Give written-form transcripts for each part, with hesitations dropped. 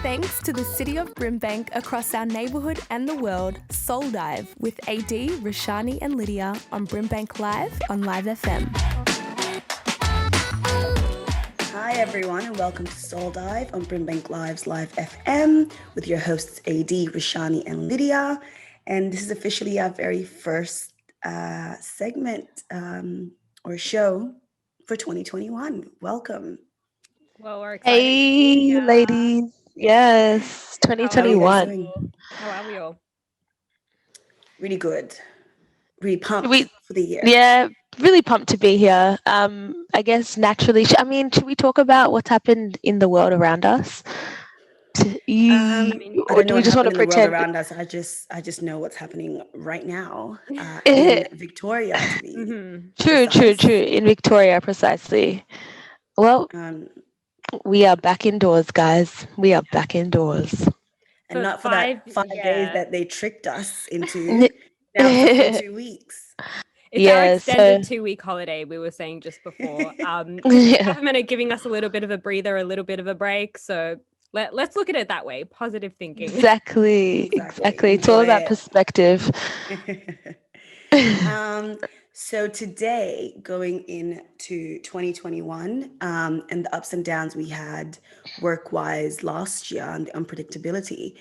thanks to the City of Brimbank across our neighbourhood and the world, Soul Dive with AD, Roshani and Lydia on Brimbank Live on Live FM. Hi everyone and welcome to Soul Dive on Brimbank Live's Live FM with your hosts AD, Roshani and Lydia. And this is officially our very first segment or show for 2021. Welcome. Well, we're excited. Hey, ladies. Yes, 2021. How are we all? Really good. Really pumped for the year. Yeah, really pumped to be here. I guess naturally, should we talk about what's happened in the world around us? Or do we just want to pretend? The world around us? I just know what's happening right now in Victoria. To be True. In Victoria, precisely. Well, we are back indoors, guys. We are back indoors. And not for that 5 days that they tricked us into. Now for 2 weeks. It's our extended 2-week holiday, we were saying just before. The government are giving us a little bit of a breather, a little bit of a break. So let's look at it that way. Positive thinking. Exactly. It's all about perspective. So today, going into 2021, and the ups and downs we had work-wise last year and the unpredictability,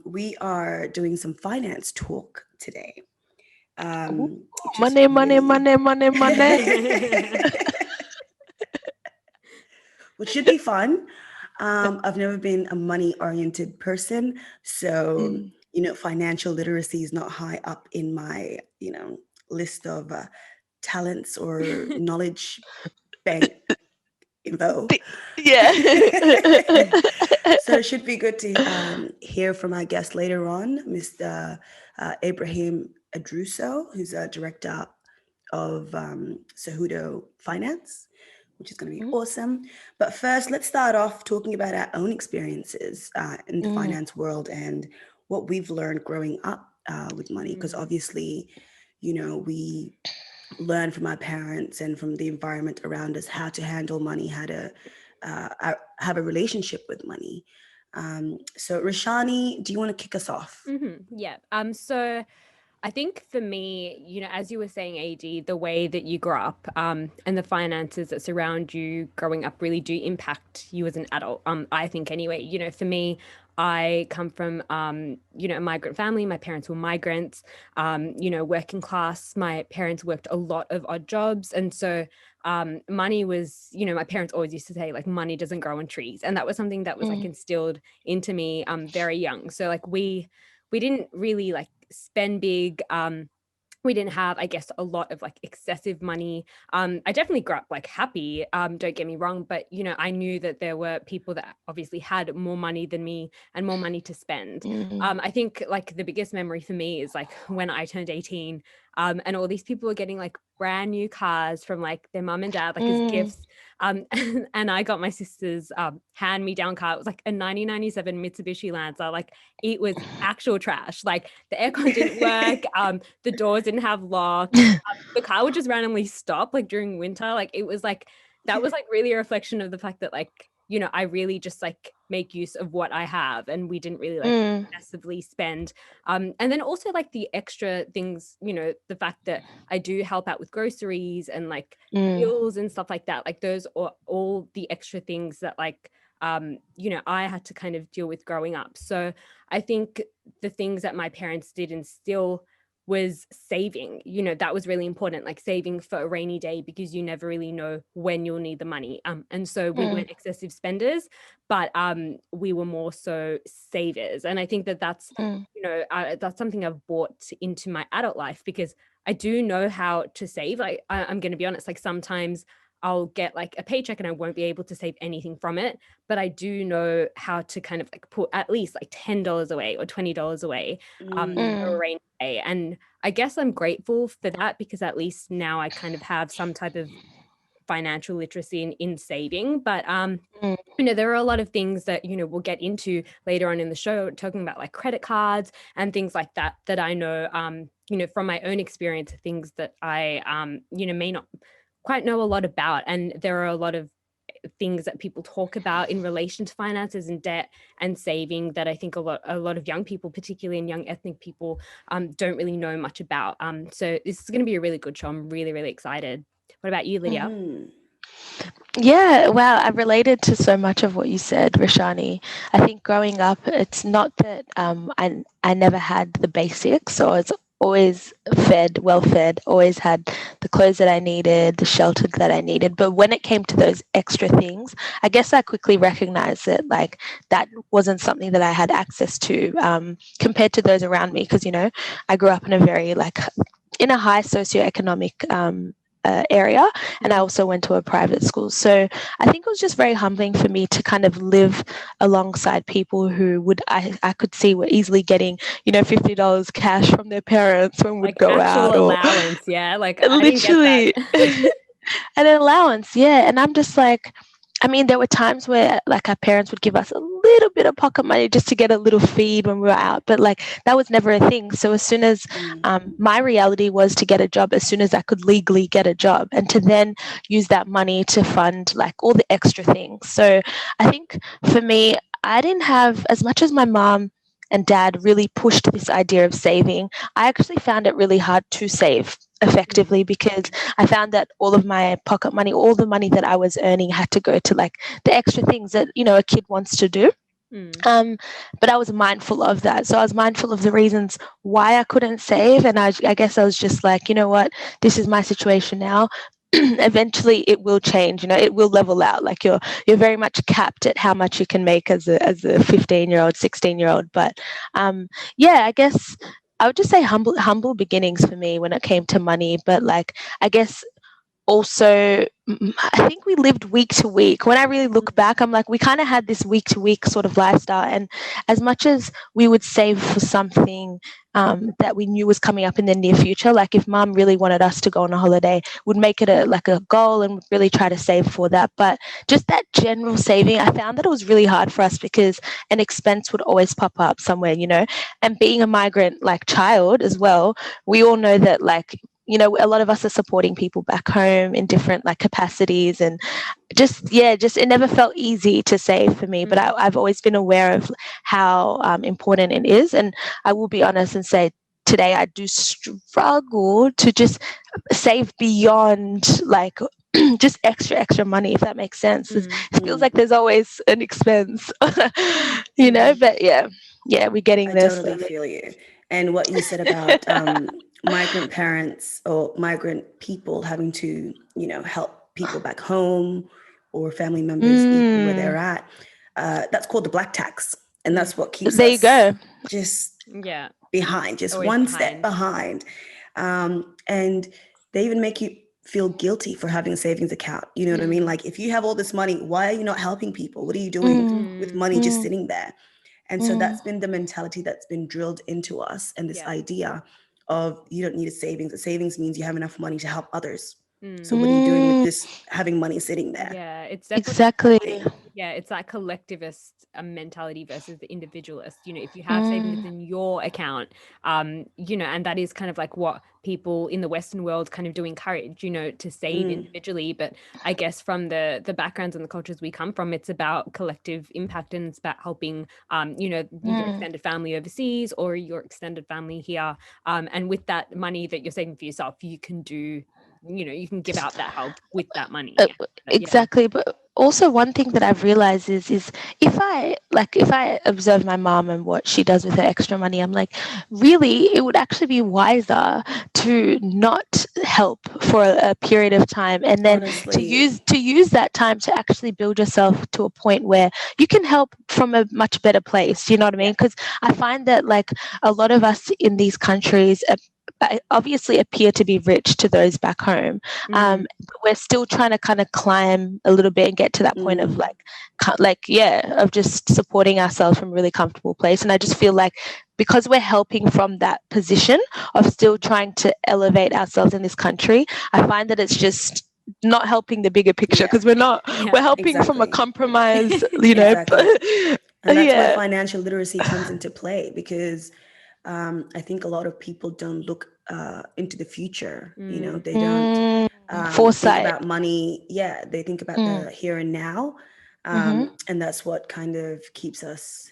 we are doing some finance talk today. Money. Which should be fun. I've never been a money-oriented person, so financial literacy is not high up in my list of talents or knowledge bank info. Yeah. So it should be good to hear from our guest later on, Mr. Abraham Adruso, who's a director of Cejudo Finance, which is going to be awesome. But first, let's start off talking about our own experiences in the finance world and what we've learned growing up with money. Because obviously, we learn from our parents and from the environment around us how to handle money, how to have a relationship with money. So Roshani, do you want to kick us off? Yeah. So I think for me, as you were saying, AD, the way that you grow up and the finances that surround you growing up really do impact you as an adult. I think anyway, for me, I come from, a migrant family. My parents were migrants, working class. My parents worked a lot of odd jobs. And so money was, my parents always used to say, like, money doesn't grow on trees. And that was something that was like instilled into me very young. So like we didn't really like spend big. We didn't have, I guess, a lot of like excessive money. I definitely grew up like happy, don't get me wrong, but I knew that there were people that obviously had more money than me and more money to spend. I think like the biggest memory for me is like when I turned 18 and all these people were getting like brand new cars from like their mum and dad, like as gifts. And I got my sister's hand-me-down car. It was like a 1997 Mitsubishi Lancer. Like it was actual trash. Like the aircon didn't work. The doors didn't have locks. The car would just randomly stop like during winter. Like it was like, that was like really a reflection of the fact that like, I really just like make use of what I have, and we didn't really like massively spend. And then also like the extra things, the fact that I do help out with groceries and like bills and stuff like that. Like those are all the extra things that like, I had to kind of deal with growing up. So I think the things that my parents did instill was saving. That was really important, like saving for a rainy day, because you never really know when you'll need the money. And so we weren't excessive spenders, but we were more so savers. And I think that that's, that's something I've brought into my adult life, because I do know how to save. I'm going to be honest, like sometimes I'll get like a paycheck and I won't be able to save anything from it, but I do know how to kind of like put at least like $10 away or $20 away for a rainy day. And I guess I'm grateful for that, because at least now I kind of have some type of financial literacy in saving. But there are a lot of things that we'll get into later on in the show, talking about like credit cards and things like that I know from my own experience, things that I may not quite know a lot about. And there are a lot of things that people talk about in relation to finances and debt and saving that I think a lot of young people, particularly in young ethnic people, don't really know much about. So this is going to be a really good show. I'm really, really excited. What about you, Lydia? Mm-hmm. Yeah, wow, I related to so much of what you said, Roshani. I think growing up, it's not that I never had the basics, or it's always well fed, always had the clothes that I needed, the shelter that I needed. But when it came to those extra things, I guess I quickly recognized that like that wasn't something that I had access to compared to those around me. Because, you know, I grew up in a very like in a high socioeconomic area, and I also went to a private school. So I think it was just very humbling for me to kind of live alongside people who I could see were easily getting, you know, $50 cash from their parents when we'd Like go actual out, or allowance, yeah. Like literally I didn't get that. an allowance, yeah. And I'm just like, I mean, there were times where like our parents would give us a little bit of pocket money just to get a little feed when we were out, but like that was never a thing. So as soon as my reality was to get a job as soon as I could legally get a job, and to then use that money to fund like all the extra things. So I think for me, I didn't have as much as my mom and dad really pushed this idea of saving. I actually found it really hard to save effectively because I found that all of my pocket money, all the money that I was earning had to go to like the extra things that, you know, a kid wants to do. But I was mindful of that. So I was mindful of the reasons why I couldn't save. And I guess I was just like, you know what, this is my situation now. Eventually it will change, you know, it will level out. Like you're very much capped at how much you can make as a 15-year-old, 16-year-old. But yeah, I guess I would just say humble beginnings for me when it came to money. But like, I guess also I think we lived week to week. When I really look back, I'm like, we kind of had this week to week sort of lifestyle. And as much as we would save for something that we knew was coming up in the near future, like if mom really wanted us to go on a holiday, would make it a goal and would really try to save for that. But just that general saving, I found that it was really hard for us because an expense would always pop up somewhere, you know. And being a migrant like child as well, we all know that like, you know, a lot of us are supporting people back home in different like capacities, and just it never felt easy to save for me. But I've always been aware of how important it is, and I will be honest and say today I do struggle to just save beyond like just extra money, if that makes sense. It feels like there's always an expense, you know. But yeah, we're getting I there. totally feel you. And what you said about migrant parents or migrant people having to, you know, help people back home or family members even where they're at, that's called the black tax. And that's what keeps there us you go. just behind, just Always one behind. step behind. And they even make you feel guilty for having a savings account. You know what I mean? Like if you have all this money, why are you not helping people? What are you doing with money just sitting there? And so that's been the mentality that's been drilled into us, and this idea of you don't need a savings. A savings means you have enough money to help others. So what are you doing with this having money sitting there? Yeah, it's Exactly. Yeah, it's that collectivist mentality versus the individualist. You know, if you have savings in your account, you know, and that is kind of like what people in the Western world kind of do encourage, you know, to save individually. But I guess from the backgrounds and the cultures we come from, it's about collective impact, and it's about helping, you know, your extended family overseas or your extended family here. And with that money that you're saving for yourself, you can do, you know, you can give out that help with that money. Exactly. But also one thing that I've realized is if I observe my mom and what she does with her extra money, I'm like, really, it would actually be wiser to not help for a period of time, and then to use that time to actually build yourself to a point where you can help from a much better place. You know what I mean? Because I find that like a lot of us in these countries obviously appear to be rich to those back home, but we're still trying to kind of climb a little bit and get to that point of of just supporting ourselves from a really comfortable place. And I just feel like because we're helping from that position of still trying to elevate ourselves in this country, I find that it's just not helping the bigger picture, because we're helping from a compromise, you know. And that's where financial literacy comes into play, because I think a lot of people don't look into the future. You know, they don't think Foresight. about money. Yeah, they think about the here and now. And that's what kind of keeps us,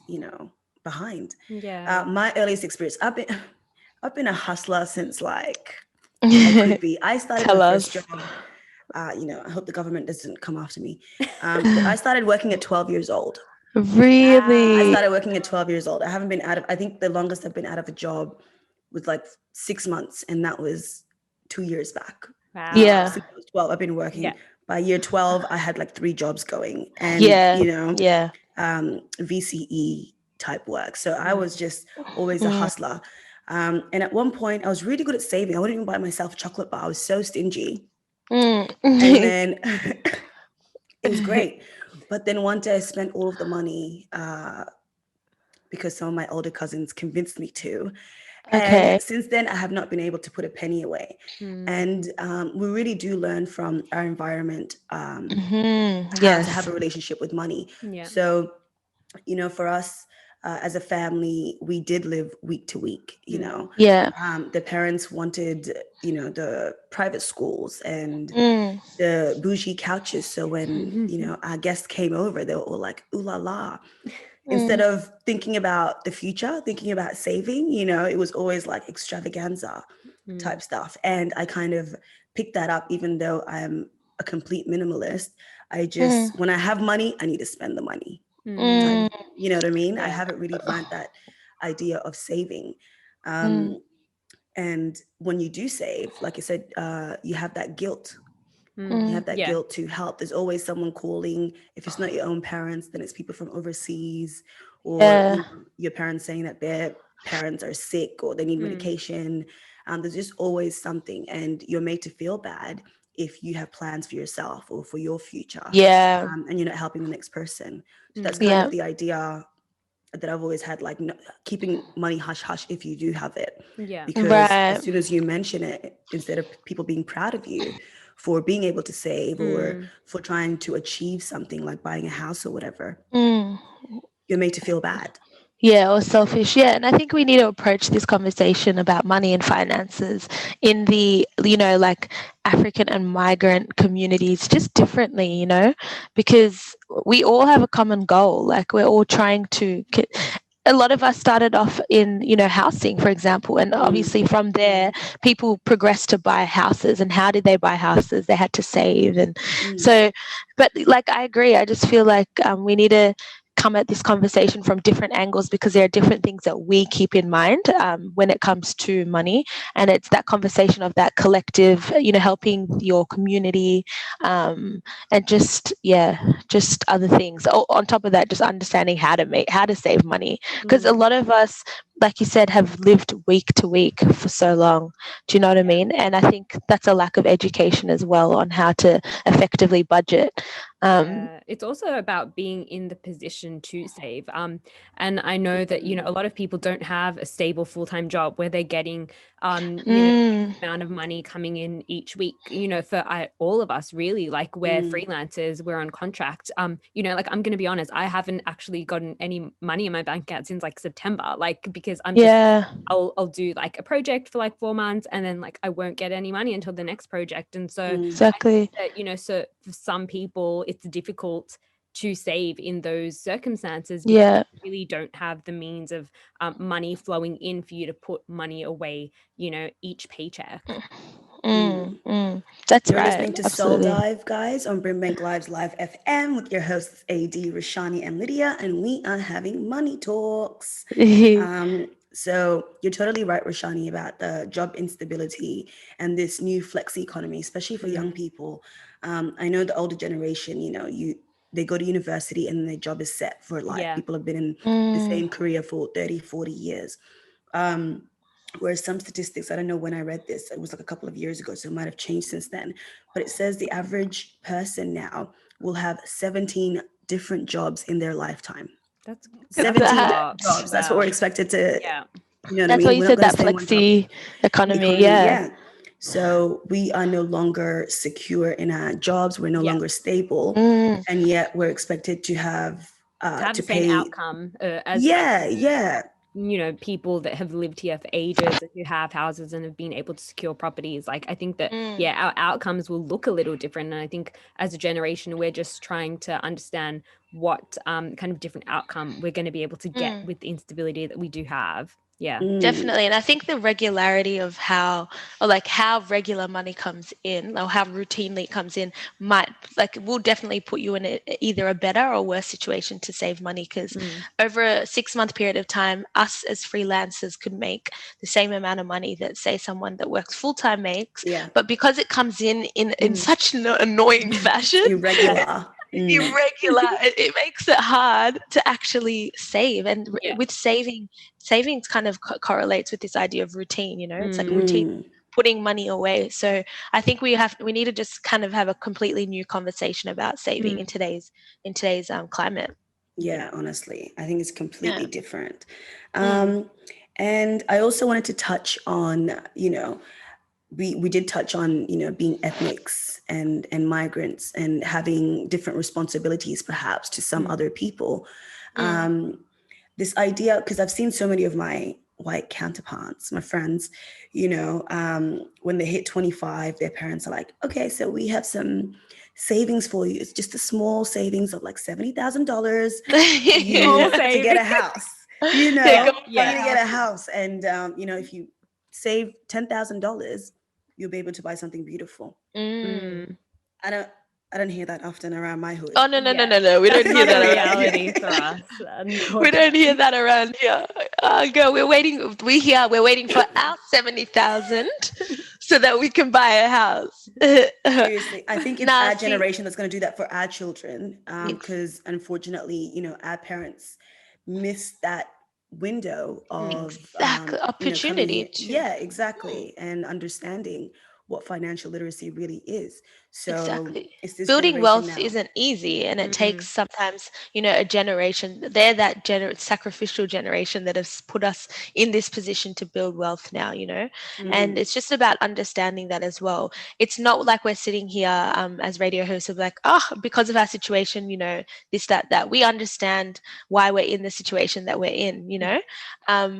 behind. Yeah. My earliest experience, I've been a hustler since like I could be. I started Tell my us. first job. I hope the government doesn't come after me. But I started working at 12 years old. Really? I started working at 12 years old. I haven't been I think the longest I've been out of a job was like 6 months, and that was 2 years back. Wow. Yeah. Since I was 12, I've been working. Yeah. By year 12, I had like 3 jobs going, and Yeah. VCE type work. So I was just always a hustler. And at one point, I was really good at saving. I wouldn't even buy myself a chocolate bar. I was so stingy. And then it was great. But then one day I spent all of the money because some of my older cousins convinced me to. Okay. And since then, I have not been able to put a penny away. And we really do learn from our environment how to have a relationship with money. Yeah. So, for us as a family, we did live week to week, Yeah. The parents wanted, the private schools and the bougie couches. So when, our guests came over, they were all like, ooh la la. Instead of thinking about the future, thinking about saving, it was always like extravaganza type stuff. And I kind of picked that up, even though I'm a complete minimalist. I just, when I have money, I need to spend the money. You know what I mean? I haven't really learned that idea of saving. And when you do save, like I said, you have that guilt. You have that guilt to help. There's always someone calling. If it's not your own parents, then it's people from overseas, or your parents saying that their parents are sick or they need medication. There's just always something, and you're made to feel bad if you have plans for yourself or for your future. And you're not helping the next person. So that's kind of the idea that I've always had, like keeping money hush hush if you do have it. Because as soon as you mention it, instead of people being proud of you for being able to save or for trying to achieve something like buying a house or whatever, you're made to feel bad. Yeah, or selfish. Yeah, and I think we need to approach this conversation about money and finances in the, like African and migrant communities just differently, because we all have a common goal. Like we're all trying to. A lot of us started off in, housing, for example, and obviously from there, people progressed to buy houses. And how did they buy houses? They had to save, and so. But like I agree, I just feel like we need to come at this conversation from different angles, because there are different things that we keep in mind when it comes to money, and it's that conversation of that collective, helping your community, and just other things. On top of that, just understanding how to save money, because a lot of us, like you said, have lived week to week for so long. Do you know what I mean? And I think that's a lack of education as well on how to effectively budget. It's also about being in the position to save. And I know that, a lot of people don't have a stable full-time job where they're getting, amount of money coming in each week, for all of us, really, like we're freelancers, we're on contract. Like I'm going to be honest, I haven't actually gotten any money in my bank account since like September, like because I'm just, I'll do like a project for like 4 months and then like I won't get any money until the next project. And so exactly, so for some people it's difficult to save in those circumstances because you really don't have the means of money flowing in for you to put money away, each paycheck. That's You're right. listening to Absolutely. Soul Dive, guys, on Brimbank Live's Live FM with your hosts AD, Roshani, and Lydia, and we are having money talks. So you're totally right, Roshani, about the job instability and this new flexi economy, especially for young people. I know the older generation, they go to university and their job is set for life. People have been in the same career for 30, 40 years. Whereas some statistics, I don't know when I read this, it was like a couple of years ago, so it might have changed since then. But it says the average person now will have 17 different jobs in their lifetime. That's 17 jobs. Wow. That's what we're expected to, you know what I mean? That's why you said that stay in one flexi economy. So we are no longer secure in our jobs. We're no longer stable. And yet we're expected to have to the same pay outcome as people that have lived here for ages, who have houses and have been able to secure properties. Like, I think that, our outcomes will look a little different. And I think as a generation, we're just trying to understand what kind of different outcome we're going to be able to get with the instability that we do have. Yeah. Definitely. And I think the regularity of how regular money comes in, or how routinely it comes in, will definitely put you in either a better or worse situation to save money. Because over a 6-month period of time, us as freelancers could make the same amount of money that, say, someone that works full-time makes. Yeah. But because it comes in such an annoying fashion, irregular, it makes it hard to actually save. And with savings kind of correlates with this idea of routine. It's like routine, putting money away. So I think we need to just kind of have a completely new conversation about saving in today's climate. Yeah, honestly, I think it's completely different. And I also wanted to touch on, we did touch on, being ethnics and migrants and having different responsibilities perhaps to some other people. This idea, because I've seen so many of my white counterparts, my friends, when they hit 25, their parents are like, okay, so we have some savings for you. It's just a small savings of like $70,000 to get a house, for you to get a house. And, if you save $10,000, you'll be able to buy something beautiful. I don't hear that often around my hood. Oh, no. We don't hear that reality for us. We don't hear that around here. Girl, we're waiting for our 70,000 so that we can buy a house. Seriously, I think it's our generation that's going to do that for our children. Because unfortunately, our parents miss that window of opportunity. Exactly. And understanding what financial literacy really is. So it's this building wealth now. isn't easy, and it takes sometimes a generation. They're that sacrificial generation that has put us in this position to build wealth now, and it's just about understanding that as well. It's not like we're sitting here as radio hosts of like, because of our situation, this, that we understand why we're in the situation that we're in,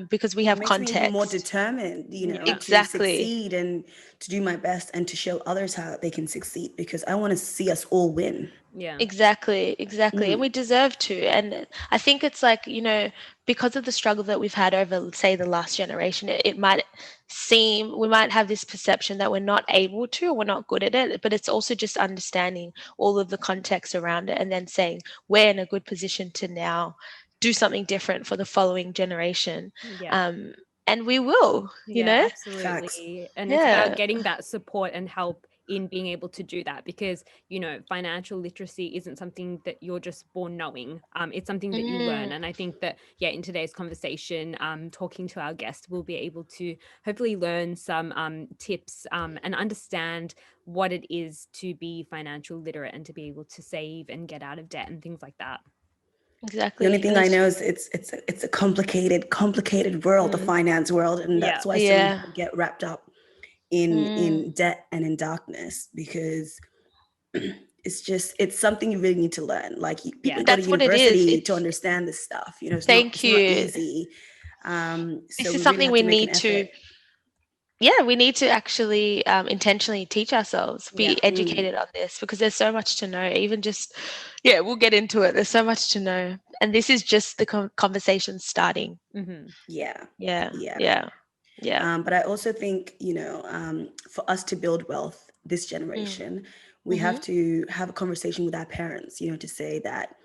because we have makes context. me even more determined, to succeed and to do my best and to show others how they can succeed, because I want to see us all win. Yeah, exactly. And we deserve to. And I think it's like, because of the struggle that we've had over, say, the last generation, it might seem, we might have this perception that we're not able to, or we're not good at it, but it's also just understanding all of the context around it and then saying we're in a good position to now do something different for the following generation. And we will, absolutely. Facts. And it's about getting that support and help in being able to do that, because financial literacy isn't something that you're just born knowing. It's something that you learn. And I think that in today's conversation, talking to our guests, we'll be able to hopefully learn some tips and understand what it is to be financial literate and to be able to save and get out of debt and things like that. Exactly. The only thing I know is it's a complicated world, the finance world, and that's why so many people get wrapped up in debt and in darkness, because it's something you really need to learn. Like, people go to university to understand this stuff. It's not easy. This is something we need to. Yeah, we need to actually intentionally teach ourselves, be educated on this, because there's so much to know. Even just, we'll get into it. There's so much to know. And this is just the conversation starting. Yeah. But I also think, for us to build wealth, this generation, we have to have a conversation with our parents, to say that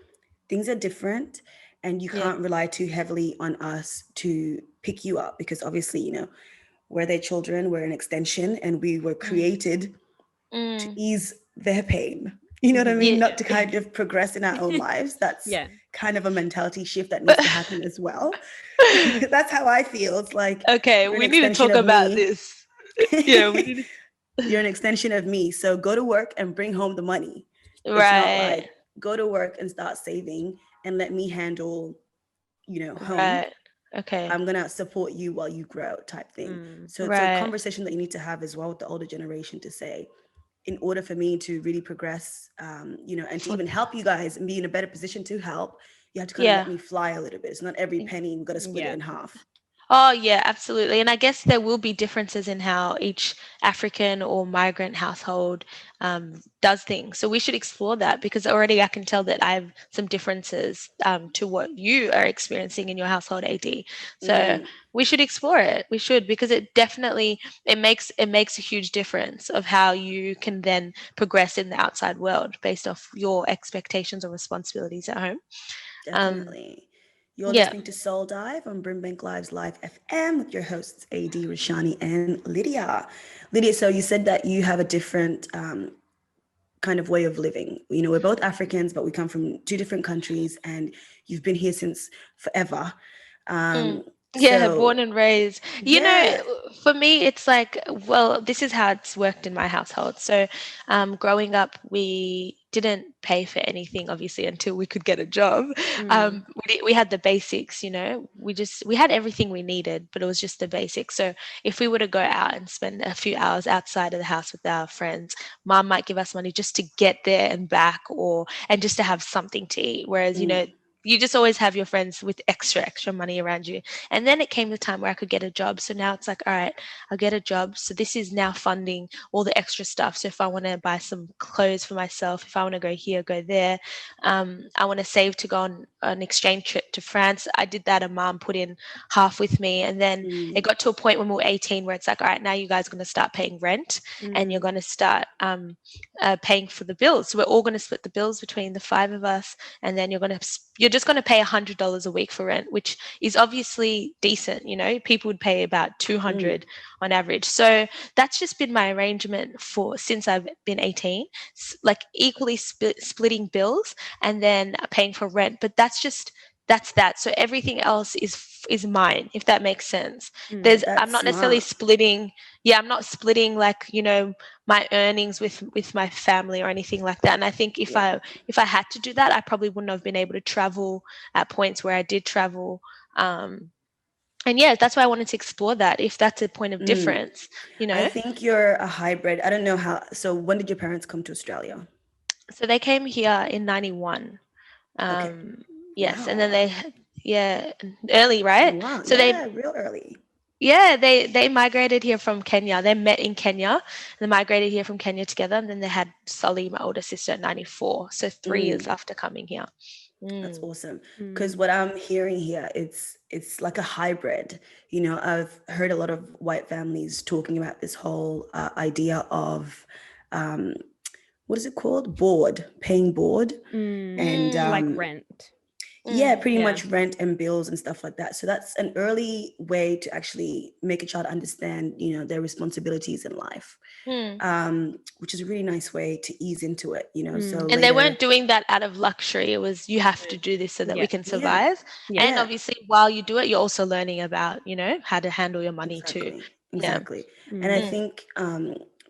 things are different and you can't rely too heavily on us to pick you up, because obviously, we're their children, we're an extension, and we were created to ease their pain. You know what I mean? Not to kind of progress in our own lives. That's kind of a mentality shift that needs to happen as well. That's how I feel. It's like, okay, we need to talk about this. You're an extension of me. So go to work and bring home the money. It's not like, go to work and start saving and let me handle, home. Okay. I'm going to support you while you grow, type thing. So it's a conversation that you need to have as well with the older generation, to say, in order for me to really progress, and to even help you guys and be in a better position to help, you have to kind of Yeah. let me fly a little bit. It's not every penny, we've got to split it in half. Oh, yeah, absolutely. And I guess there will be differences in how each African or migrant household does things. So we should explore that, because already I can tell that I have some differences to what you are experiencing in your household, AD. So we should explore it. We should, because it definitely, it makes a huge difference of how you can then progress in the outside world based off your expectations or responsibilities at home. Definitely. You're Yeah. listening to Soul Dive on Brimbank Live's Live FM with your hosts, AD, Roshani, and Lydia. Lydia, so you said that you have a different kind of way of living. You know, we're both Africans, but we come from two different countries, and you've been here since forever. Yeah, So, born and raised. You yeah. know, for me, it's like, well, this is how it's worked in my household. So, growing up, we didn't pay for anything, obviously, until we could get a job. We had the basics, you know, we had everything we needed, but it was just the basics. So if we were to go out and spend a few hours outside of the house with our friends, mom might give us money just to get there and back, and just to have something to eat. Whereas, you know, you just always have your friends with extra money around you. And then it came the time where I could get a job. So now it's like, all right, I'll get a job. So this is now funding all the extra stuff. So if I want to buy some clothes for myself, if I want to go here, go there, I want to save to go on an exchange trip to France. I did that, and mom put in half with me. And then it got to a point when we were 18 where it's like, all right, now you guys are going to start paying rent, and you're going to start paying for the bills. So we're all going to split the bills between the five of us. And then you're just going to pay $100 a week for rent, which is obviously decent. You know, people would pay about 200 on average. So that's just been my arrangement since I've been 18, like equally splitting bills and then paying for rent. But that's that. So everything else is mine, if that makes sense. I'm not necessarily splitting. Yeah, I'm not splitting, like, you know, my earnings with my family or anything like that. And I think if I had to do that, I probably wouldn't have been able to travel at points where I did travel. And yeah, that's why I wanted to explore that, if that's a point of difference, you know. I think you're a hybrid. I don't know how. So when did your parents come to Australia? So they came here in 91. Yes, Wow. and then early, right? Wow. So Yeah, real early. they migrated here from Kenya. They met in Kenya. They migrated here from Kenya together, and then they had Solly, my older sister, at 94. So 3 years after coming here. That's awesome. Because what I'm hearing here, it's like a hybrid. You know, I've heard a lot of white families talking about this whole idea of what is it called? Paying board. And like rent. yeah, pretty much rent and bills and stuff like that. So that's an early way to actually make a child understand, you know, their responsibilities in life, which is a really nice way to ease into it, you know. So and they weren't doing that out of luxury. It was, you have to do this so that we can survive. And obviously, while you do it, you're also learning about, you know, how to handle your money too. Exactly. And I think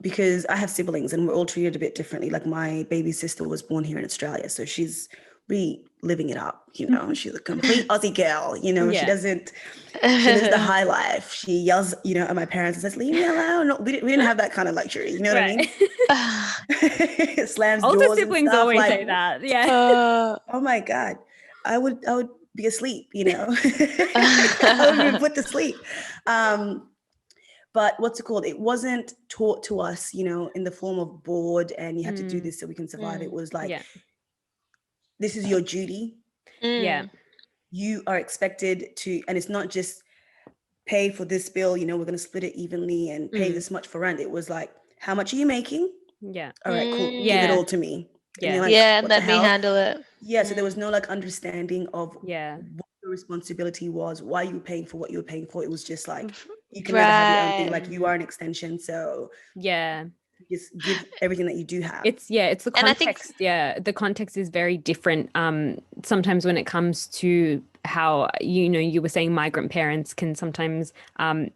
because I have siblings and we're all treated a bit differently. Like my baby sister was born here in Australia, so she's really living it up, you know. She's a complete Aussie girl, you know. She lives the high life. She yells, you know, at my parents and says, "Leave me alone." No, we didn't have that kind of luxury, you know what I mean? Slams Older doors siblings and stuff, always like, say that. Yeah. oh my God. I would be asleep, you know. I would be put to sleep. But what's it called? It wasn't taught to us, you know, in the form of board and you have to do this so we can survive. It was like, this is your duty. Yeah. You are expected to, and it's not just pay for this bill, you know, we're going to split it evenly and pay this much for rent. It was like, how much are you making? Yeah. All right, cool. Give it all to me. Yeah. And you're like, and let me handle it. Yeah. So there was no like understanding of what the responsibility was, why you were paying for what you were paying for. It was just like, you can never have your own thing. Like, you are an extension. So just give everything that you do have. It's the context. The context is very different. Sometimes when it comes to how, you know, you were saying migrant parents can sometimes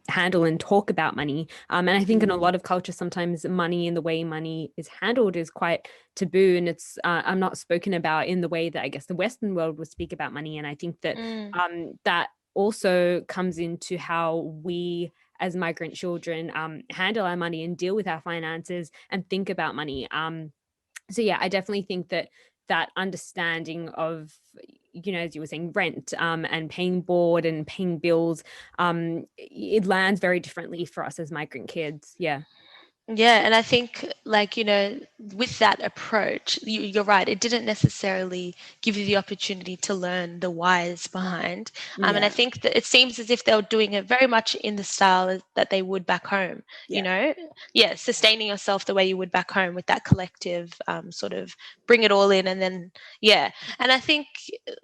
handle and talk about money. And I think in a lot of cultures, sometimes money and the way money is handled is quite taboo. And it's I'm not spoken about in the way that I guess the Western world would speak about money. And I think that that also comes into how we as migrant children handle our money and deal with our finances and think about money. So yeah, I definitely think that that understanding of, you know, as you were saying, rent and paying board and paying bills, it lands very differently for us as migrant kids. Yeah. Yeah, and I think, like, you know, with that approach, you're right. It didn't necessarily give you the opportunity to learn the whys behind. And I think that it seems as if they were doing it very much in the style that they would back home. You know, sustaining yourself the way you would back home with that collective sort of bring it all in, and then And I think,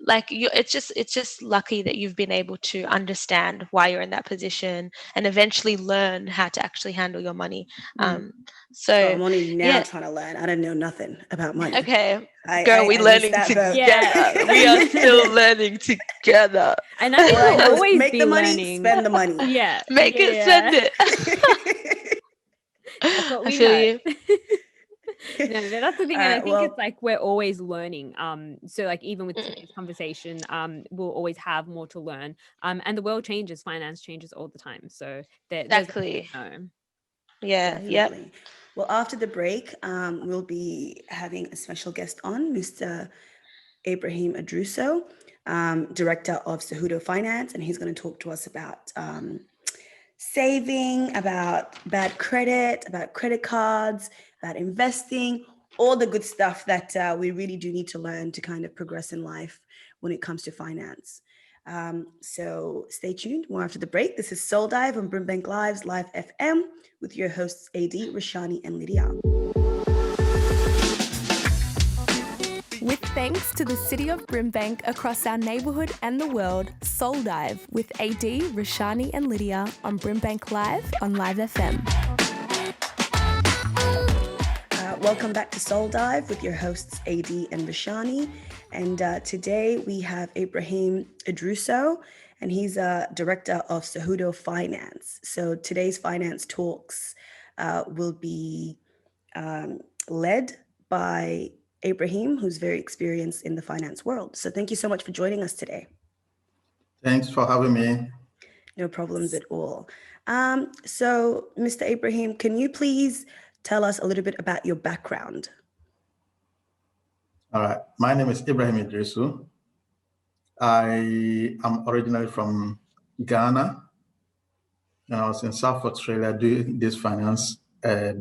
like, it's just lucky that you've been able to understand why you're in that position and eventually learn how to actually handle your money. So I'm only now trying to learn. I don't know nothing about money. Okay, girl, we're learning together. Yeah. We are still learning together. And I think we'll always make be the money, learning. spend the money. Yeah. Make it, spend it. That's what we I feel learn. you. No, that's the thing. And I think it's like we're always learning. So like even with today's conversation, we'll always have more to learn. And the world changes, finance changes all the time. So Exactly. Yeah. Definitely. Yep. Well, after the break, we'll be having a special guest on, Mr. Ibrahim Adruso, Director of Cejudo Finance, and he's going to talk to us about saving, about bad credit, about credit cards, about investing, all the good stuff that we really do need to learn to kind of progress in life when it comes to finance. So stay tuned. More after the break. This is Soul Dive on BRIMBANK Live's Live FM with your hosts AD, Roshani, and Lydia. With thanks to the city of Brimbank across our neighbourhood and the world, Soul Dive with AD, Roshani, and Lydia on BRIMBANK Live on Live FM. Welcome back to Soul Dive with your hosts AD and Roshani. And today we have Ibrahim Adruso, and he's a director of Cejudo Finance. So today's finance talks will be led by Ibrahim, who's very experienced in the finance world. So thank you so much for joining us today. Thanks for having me. No problems at all. So Mr. Ibrahim, can you please tell us a little bit about your background? All right. My name is Ibrahim Idrisu. I am originally from Ghana, and I was in South Australia doing this finance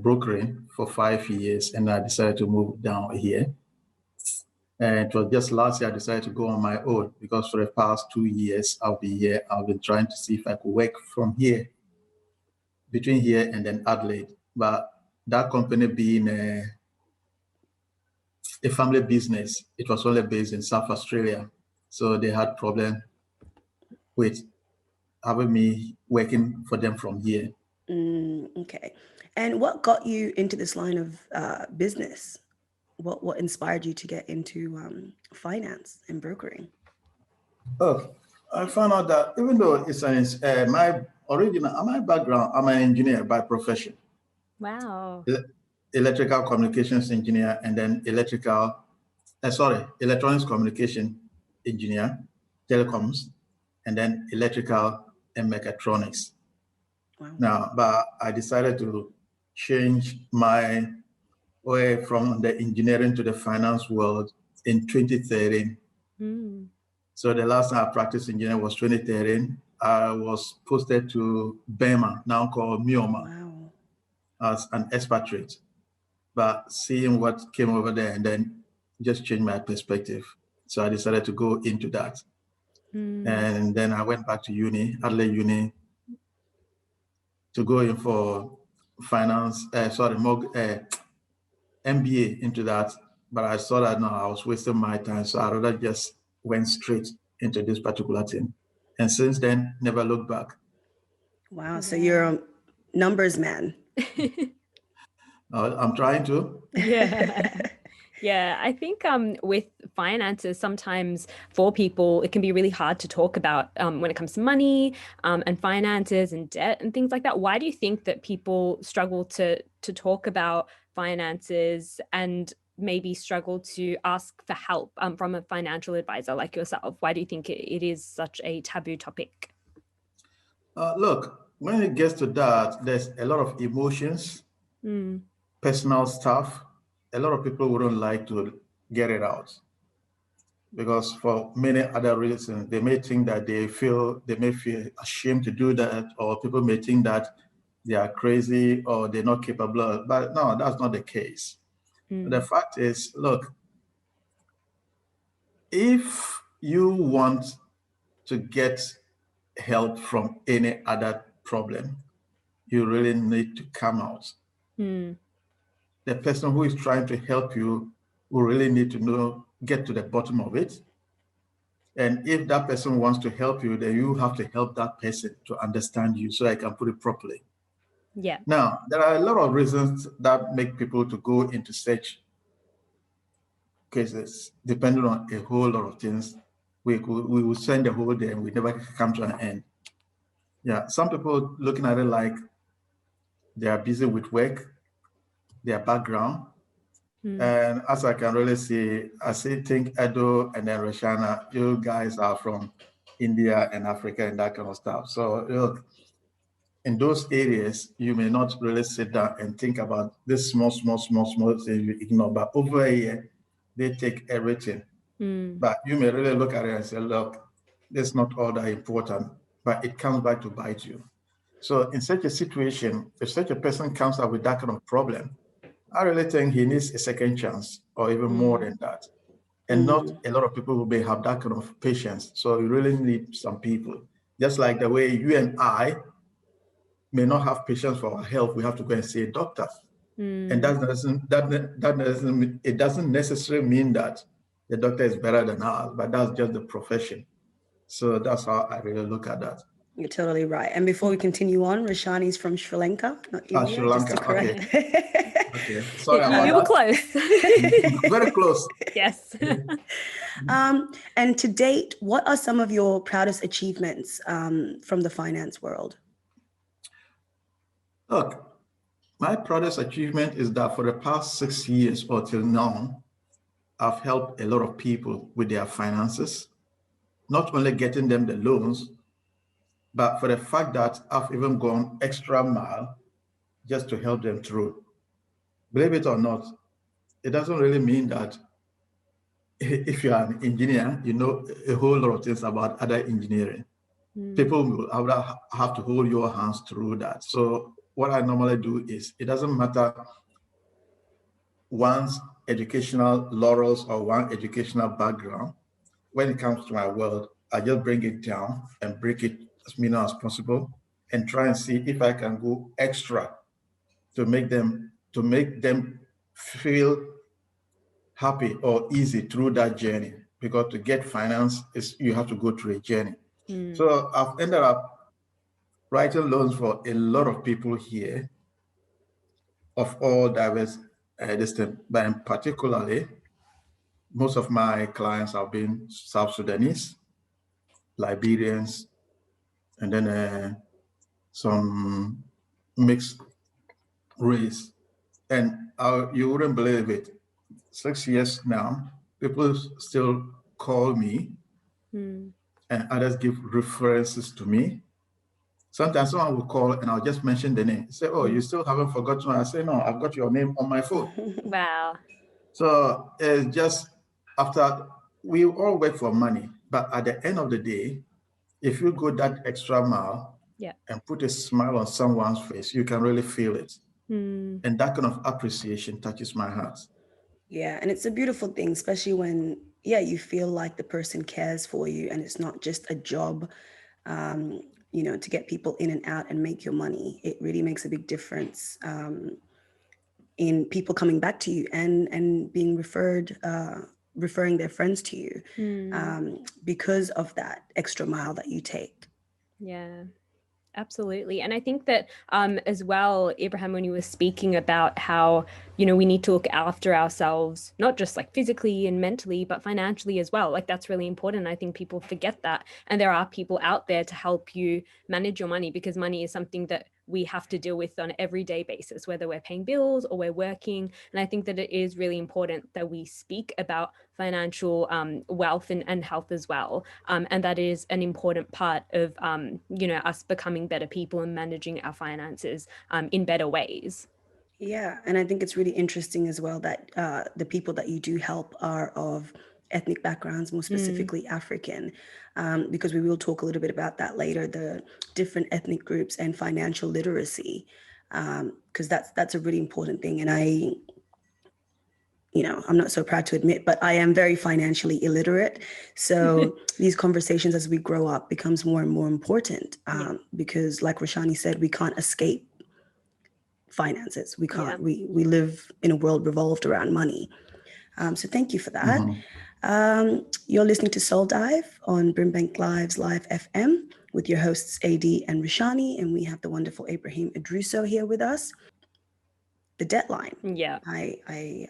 brokering for 5 years, and I decided to move down here. And it was just last year I decided to go on my own, because for the past 2 years I'll be here. I've been trying to see if I could work from here, between here and then Adelaide. But that company being a family business, it was only based in South Australia. So they had problem with having me working for them from here. Okay. And what got you into this line of business? What inspired you to get into finance and brokering? Oh, I found out that even though it's my background, I'm an engineer by profession. Wow. Electrical communications engineer, and then electronics communication engineer, telecoms, and then electrical and mechatronics. Wow. Now, but I decided to change my way from the engineering to the finance world in 2013. So the last time I practiced engineering was 2013. I was posted to Burma, now called Myanmar, as an expatriate. But seeing what came over there, and then just changed my perspective. So I decided to go into that. And then I went back to Adelaide Uni, to go in for finance, MBA into that. But I saw that I was wasting my time. So I rather just went straight into this particular thing. And since then, never looked back. Wow. So you're a numbers man. I'm trying to. Yeah. Yeah, I think with finances, sometimes for people, it can be really hard to talk about when it comes to money and finances and debt and things like that. Why do you think that people struggle to talk about finances and maybe struggle to ask for help from a financial advisor like yourself? Why do you think it is such a taboo topic? Look, when it gets to that, there's a lot of emotions, personal stuff. A lot of people wouldn't like to get it out. Because for many other reasons, they may think that they may feel ashamed to do that, or people may think that they are crazy or they're not capable. But no, that's not the case. The fact is, look, if you want to get help from any other problem, you really need to come out. The person who is trying to help you will really need to get to the bottom of it. And if that person wants to help you, then you have to help that person to understand you, so I can put it properly. Yeah. Now, there are a lot of reasons that make people to go into such cases, depending on a whole lot of things. We will spend the whole day and we never come to an end. Yeah, some people looking at it like they are busy with work, their background. And as I can really see, think Edo and then Roshani, you guys are from India and Africa and that kind of stuff. So look, in those areas, you may not really sit down and think about this small things you ignore. But over here, they take everything. But you may really look at it and say, look, this is not all that important, but it comes back to bite you. So in such a situation, if such a person comes up with that kind of problem, I really think he needs a second chance or even more than that. And not a lot of people who may have that kind of patience. So you really need some people. Just like the way you and I may not have patience for our health, we have to go and see a doctor. And it doesn't necessarily mean that the doctor is better than us, but that's just the profession. So that's how I really look at that. You're totally right. And before we continue on, Roshani's from Sri Lanka, not India. Sri Lanka, just to correct. Okay. Sorry about you that. were close. Very close. Yes. And to date, what are some of your proudest achievements from the finance world? Look, my proudest achievement is that for the past 6 years or till now, I've helped a lot of people with their finances, not only getting them the loans, but for the fact that I've even gone extra mile just to help them through. Believe it or not, it doesn't really mean that if you're an engineer, you know a whole lot of things about other engineering. People will have to hold your hands through that. So what I normally do is, it doesn't matter one's educational laurels or one educational background. When it comes to my world, I just bring it down and break it as minimal as possible and try and see if I can go extra to make them feel happy or easy through that journey. Because to get finance, you have to go through a journey. So I've ended up writing loans for a lot of people here of all diverse but particularly, most of my clients have been South Sudanese, Liberians, and then some mixed race. And you wouldn't believe it, 6 years now, people still call me and others give references to me. Sometimes someone will call and I'll just mention the name. Say, oh, you still haven't forgotten. I say, no, I've got your name on my phone. Wow. So it's just after, we all work for money, but at the end of the day, if you go that extra mile and put a smile on someone's face, you can really feel it. And that kind of appreciation touches my heart. Yeah, and it's a beautiful thing, especially when, you feel like the person cares for you and it's not just a job, to get people in and out and make your money. It really makes a big difference in people coming back to you and being referring their friends to you because of that extra mile that you take. Yeah. Absolutely. And I think that as well, Abraham, when you were speaking about how, we need to look after ourselves, not just like physically and mentally, but financially as well. Like that's really important. I think people forget that. And there are people out there to help you manage your money, because money is something that we have to deal with on an everyday basis, whether we're paying bills or we're working. And I think that it is really important that we speak about financial wealth and health as well. And that is an important part of, us becoming better people and managing our finances in better ways. Yeah, and I think it's really interesting as well that the people that you do help are of ethnic backgrounds, more specifically African, because we will talk a little bit about that later, the different ethnic groups and financial literacy, because that's a really important thing. And I'm not so proud to admit, but I am very financially illiterate. So these conversations as we grow up becomes more and more important because, like Roshani said, we can't escape finances. We can't. We live in a world revolved around money. So thank you for that. You're listening to Soul Dive on Brimbank Live's Live FM with your hosts AD and Roshani, and we have the wonderful Ibrahim Idruso here with us. The deadline. Yeah. I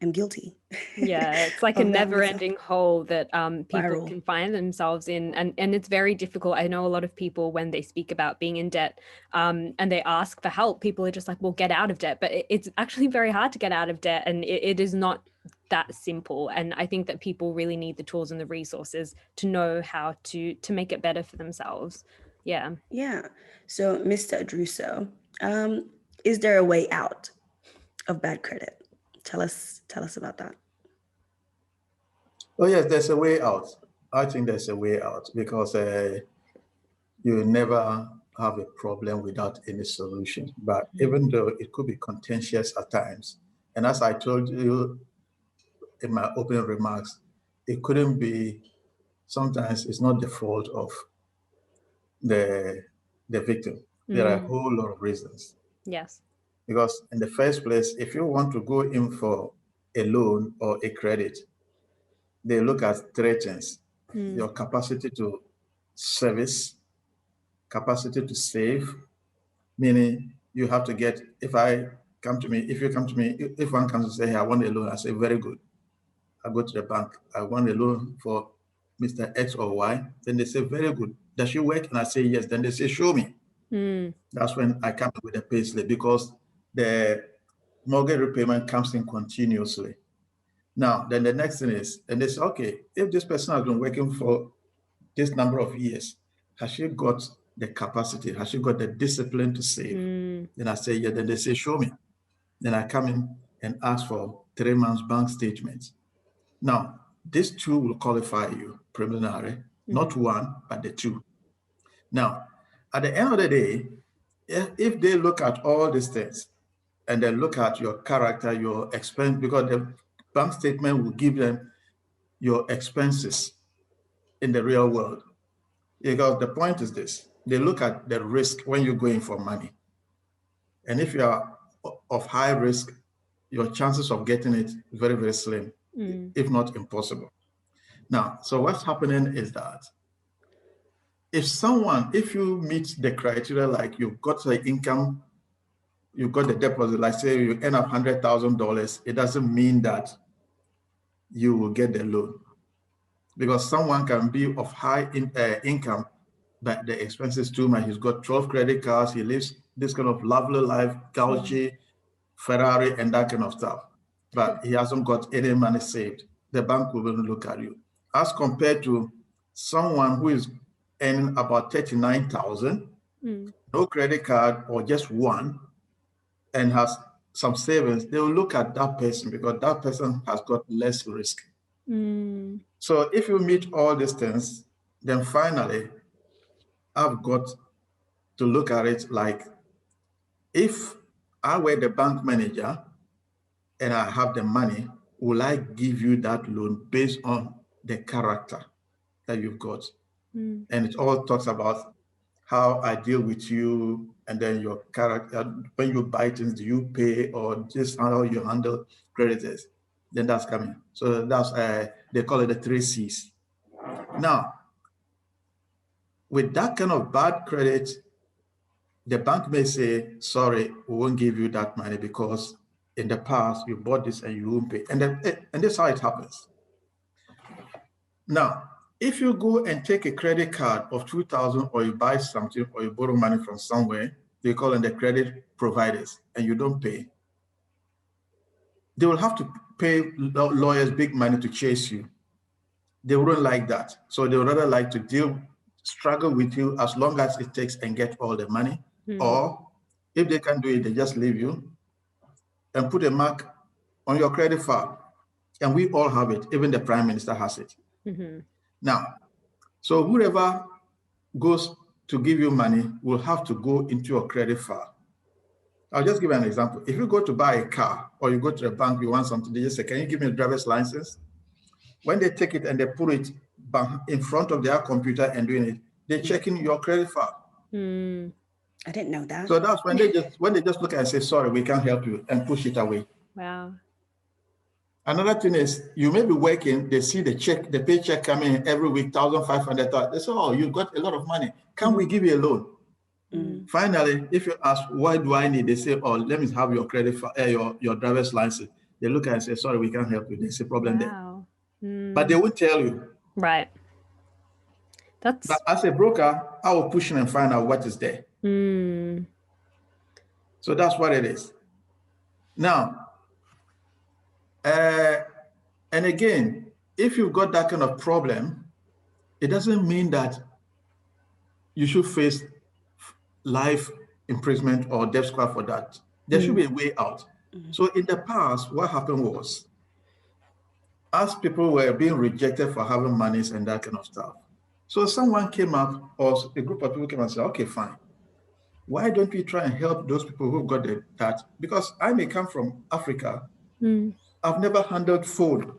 am guilty. Yeah, it's like a never-ending hole that people can find themselves in, and it's very difficult. I know a lot of people, when they speak about being in debt and they ask for help, people are just like, well, get out of debt. But it's actually very hard to get out of debt, and it is not that simple. And I think that people really need the tools and the resources to know how to make it better for themselves. Yeah. So, Mr. Idruso, is there a way out of bad credit? Tell us about that. Oh yes, there's a way out. I think there's a way out because you never have a problem without any solution. But even though it could be contentious at times, and as I told you in my opening remarks, it couldn't be, sometimes it's not the fault of the victim. There are a whole lot of reasons. Yes. Because in the first place, if you want to go in for a loan or a credit, they look at three things: your capacity to service, capacity to save, meaning you have to get, if one comes to say, hey, I want a loan, I say, very good. I go to the bank, I want a loan for Mr. X or Y. Then they say, very good. Does she work? And I say, yes. Then they say, show me. That's when I come with a payslip, because the mortgage repayment comes in continuously. Now, then the next thing is, and they say, okay, if this person has been working for this number of years, has she got the capacity? Has she got the discipline to save? Then I say, yeah. Then they say, show me. Then I come in and ask for 3 months bank statements. Now, these two will qualify you preliminary, not one, but the two. Now, at the end of the day, if they look at all these things and then look at your character, your expense, because the bank statement will give them your expenses in the real world. Because the point is this: they look at the risk when you're going for money. And if you are of high risk, your chances of getting it very, very slim, if not impossible. Now, so what's happening is that if you meet the criteria, like you've got the income, you've got the deposit, like say you end up $100,000, it doesn't mean that you will get the loan. Because someone can be of high income, but the expenses too much. He's got 12 credit cards, he lives this kind of lovely life, Gauchi, Ferrari, and that kind of stuff. But he hasn't got any money saved. The bank will look at you. As compared to someone who is earning about 39,000, no credit card or just one, and has some savings, they will look at that person because that person has got less risk. So if you meet all these things, then finally, I've got to look at it like, if I were the bank manager and I have the money, will I give you that loan based on the character that you've got? And it all talks about how I deal with you, and then your character. When you buy things, do you pay, or just how you handle creditors? Then that's coming. So that's they call it the 3 C's. Now, with that kind of bad credit, the bank may say, sorry, we won't give you that money because in the past you bought this and you won't pay. And that's how it happens. Now, if you go and take a credit card of 2,000, or you buy something, or you borrow money from somewhere, they call them the credit providers, and you don't pay, they will have to pay lawyers big money to chase you. They wouldn't like that. So they would rather like to struggle with you as long as it takes and get all the money. Or if they can't do it, they just leave you and put a mark on your credit file. And we all have it. Even the Prime Minister has it. Mm-hmm. Now, so whoever goes to give you money will have to go into your credit file. I'll just give you an example. If you go to buy a car or you go to the bank, you want something, they just say, can you give me a driver's license? When they take it and they put it in front of their computer and doing it, they're checking your credit file. Mm. I didn't know that. So that's when they just look and say, sorry, we can't help you, and push it away. Wow. Another thing is, you may be working, they see the paycheck coming in every week, 1,500. They say, oh, you got a lot of money. Can we give you a loan? Mm. Finally, if you ask, why do I need? They say, oh, let me have your credit, your driver's license. They look at it and say, sorry, we can't help you. There's a problem there. But they won't tell you. Right. But as a broker, I will push in and find out what is there. Mm. So that's what it is. Now, and again, if you've got that kind of problem, it doesn't mean that you should face life imprisonment or death squad for that. There should be a way out. So in the past, what happened was, as people were being rejected for having monies and that kind of stuff, so someone came up, or a group of people came and said, okay, fine. Why don't we try and help those people who got that? Because I may come from Africa. I've never handled phone.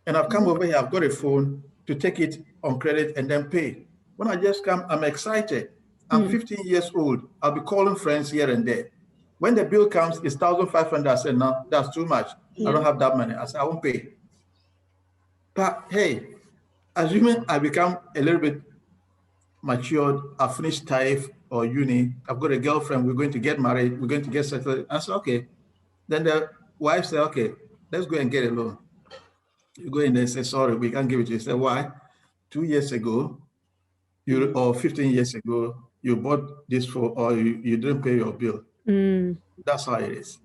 And I've come over here, I've got a phone to take it on credit and then pay. When I just come, I'm excited. I'm 15 years old. I'll be calling friends here and there. When the bill comes, it's 1,500. I said, no, that's too much. I don't have that money. I said, I won't pay. But hey, assuming I become a little bit matured, I finished TAFE or uni, I've got a girlfriend, we're going to get married, we're going to get settled. I said, okay. Then the wife said, okay, let's go and get a loan. You go in there and say, sorry, we can't give it to you. Say, why? 2 years ago, or 15 years ago, you bought this for, or you didn't pay your bill. That's how it is.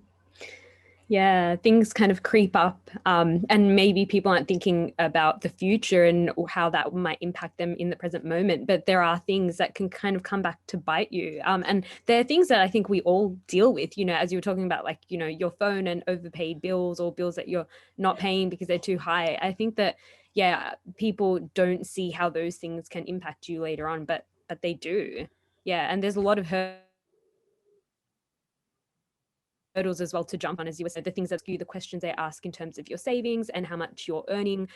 Yeah, things kind of creep up, and maybe people aren't thinking about the future and how that might impact them in the present moment. But there are things that can kind of come back to bite you. And there are things that I think we all deal with, you know, as you were talking about, like, you know, your phone and overpaid bills or bills that you're not paying because they're too high. I think that, yeah, people don't see how those things can impact you later on, but they do. Yeah, and there's a lot of hurdles as well to jump on, as you were saying, the things that you, the questions they ask in terms of your savings and how much you're earning.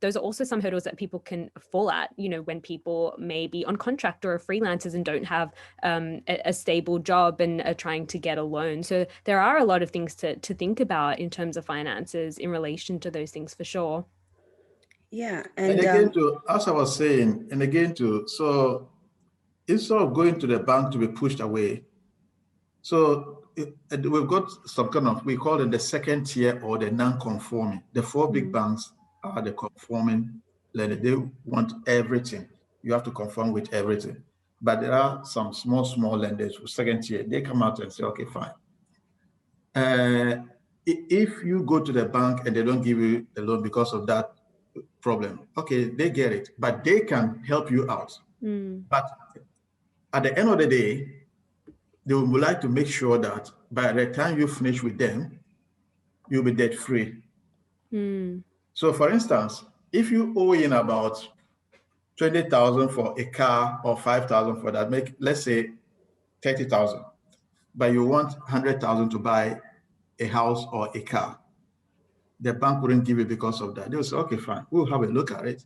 Those are also some hurdles that people can fall at, you know, when people may be on contract or are freelancers and don't have a stable job and are trying to get a loan. So there are a lot of things to think about in terms of finances in relation to those things, for sure. Yeah. And again, as I was saying, so instead of going to the bank to be pushed away, so we've got some kind of, we call it the second tier or the non-conforming. The four big banks are the conforming lender. They want everything. You have to conform with everything. But there are some small lenders who second tier. They come out and say, okay, fine. If you go to the bank and they don't give you a loan because of that problem, okay, they get it, but they can help you out. But at the end of the day, they would like to make sure that by the time you finish with them, you'll be debt free. So for instance, if you owe in about 20,000 for a car or 5,000 for that, let's say 30,000, but you want 100,000 to buy a house or a car, the bank wouldn't give you because of that. They'll say, okay, fine, we'll have a look at it.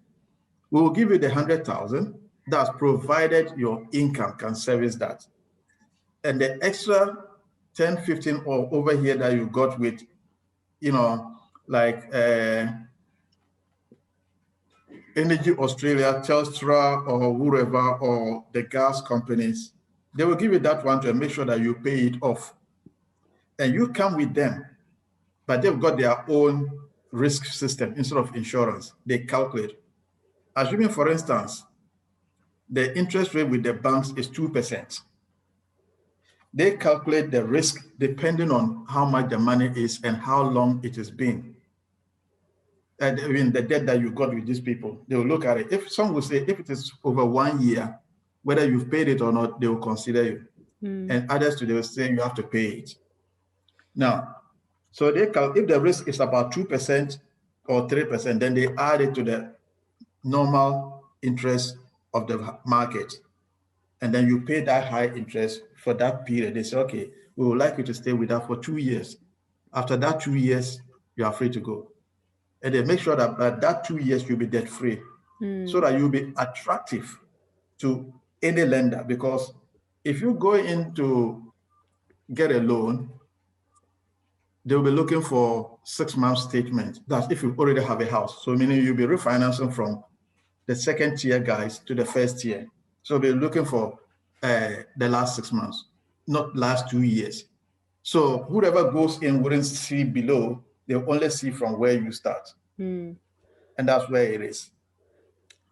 We will give you the 100,000, that's provided your income can service that. And the extra 10, 15 or over here that you got with, you know, like Energy Australia, Telstra, or whoever, or the gas companies, they will give you that one to make sure that you pay it off. And you come with them, but they've got their own risk system instead of insurance. They calculate. Assuming, for instance, the interest rate with the banks is 2%. They calculate the risk depending on how much the money is and how long it has been. And I mean, the debt that you got with these people, they will look at it. If some will say, if it is over 1 year, whether you've paid it or not, they will consider you. And others, they will say you have to pay it. Now, so if the risk is about 2% or 3%, then they add it to the normal interest of the market. And then you pay that high interest for that period. They say, okay, we would like you to stay with us for 2 years. After that 2 years, you are free to go. And they make sure that that 2 years you'll be debt free, so that you'll be attractive to any lender. Because if you go in to get a loan, they'll be looking for 6-month statement. That's if you already have a house. So meaning you'll be refinancing from the second tier guys to the first tier. So they're looking for the last 6 months, not last 2 years. So whoever goes in wouldn't see below, they'll only see from where you start. And that's where it is.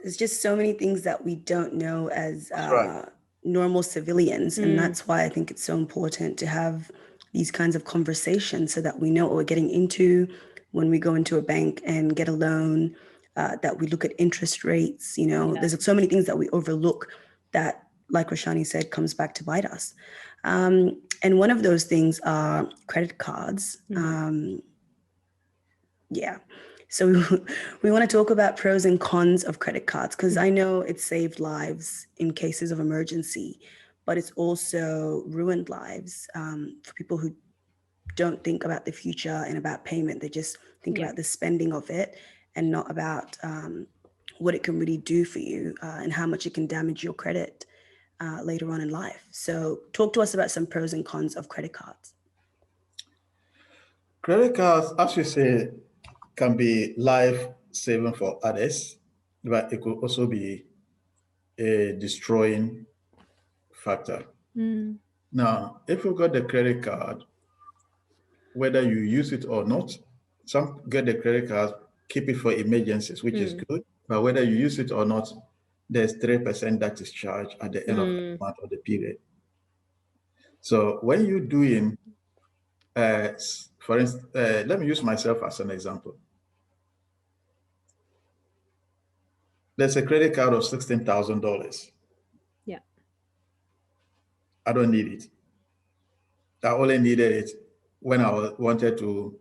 There's just so many things that we don't know as Right. normal civilians. And that's why I think it's so important to have these kinds of conversations so that we know what we're getting into when we go into a bank and get a loan, that we look at interest rates. There's so many things that we overlook that, like Roshani said, comes back to bite us. And one of those things are credit cards. So we want to talk about pros and cons of credit cards, because I know it's saved lives in cases of emergency, but it's also ruined lives for people who don't think about the future and about payment. They just think about the spending of it and not about what it can really do for you and how much it can damage your credit later on in life. So talk to us about some pros and cons of credit cards. Credit cards, as you say, can be life-saving for others, but it could also be a destroying factor. Now, if you got the credit card, whether you use it or not, some get the credit card, keep it for emergencies, which is good, but whether you use it or not, there's 3% that is charged at the end of the month or the period. So when you're doing, for instance, let me use myself as an example. There's a credit card of $16,000. Yeah. I don't need it. I only needed it when I wanted to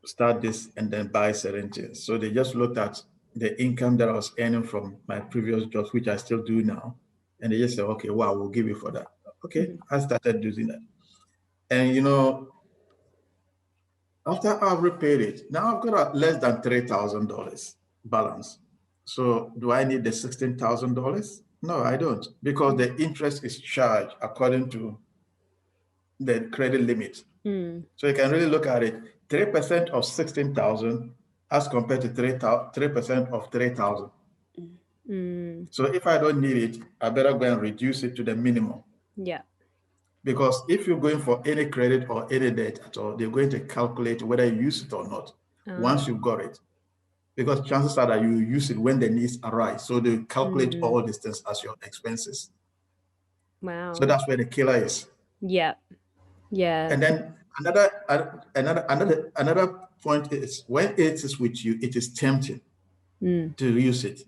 start this and then buy certain things. So they just looked at the income that I was earning from my previous jobs, which I still do now. And they just said, okay, wow, we'll give you for that. Okay, I started using that. And after I've repaid it, now I've got less than $3,000 balance. So do I need the $16,000? No, I don't, because the interest is charged according to the credit limit. So you can really look at it, 3% of 16,000 as compared to 3% of 3,000. So if I don't need it, I better go and reduce it to the minimum. Yeah. Because if you're going for any credit or any debt at all, they're going to calculate whether you use it or not once you've got it. Because chances are that you use it when the needs arise. So they calculate all these things as your expenses. Wow. So that's where the killer is. Yeah. Yeah. And then another point is when it is with you, it is tempting to use it.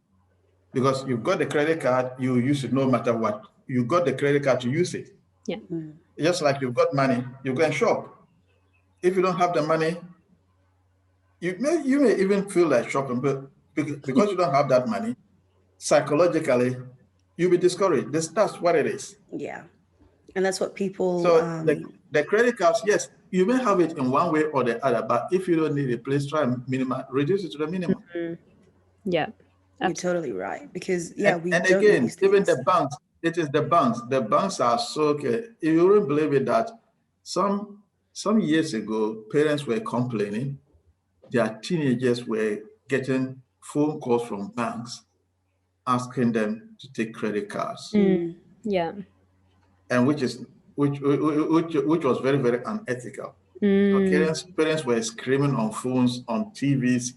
Because you've got the credit card, you use it no matter what. You got the credit card to use it. Yeah. Just like you've got money, you go and shop. If you don't have the money, you may even feel like shopping, but because you don't have that money, psychologically, you'll be discouraged. That's what it is. Yeah. And that's what people... So the credit cards, yes, you may have it in one way or the other, but if you don't need it, please try and reduce it to the minimum. Yeah. You're totally right. Because, we and don't again, these even things. the banks, it is the banks. The banks are so okay. You wouldn't believe it that some years ago, parents were complaining their teenagers were getting phone calls from banks asking them to take credit cards. Yeah. And which was very, very unethical. So parents were screaming on phones, on TVs,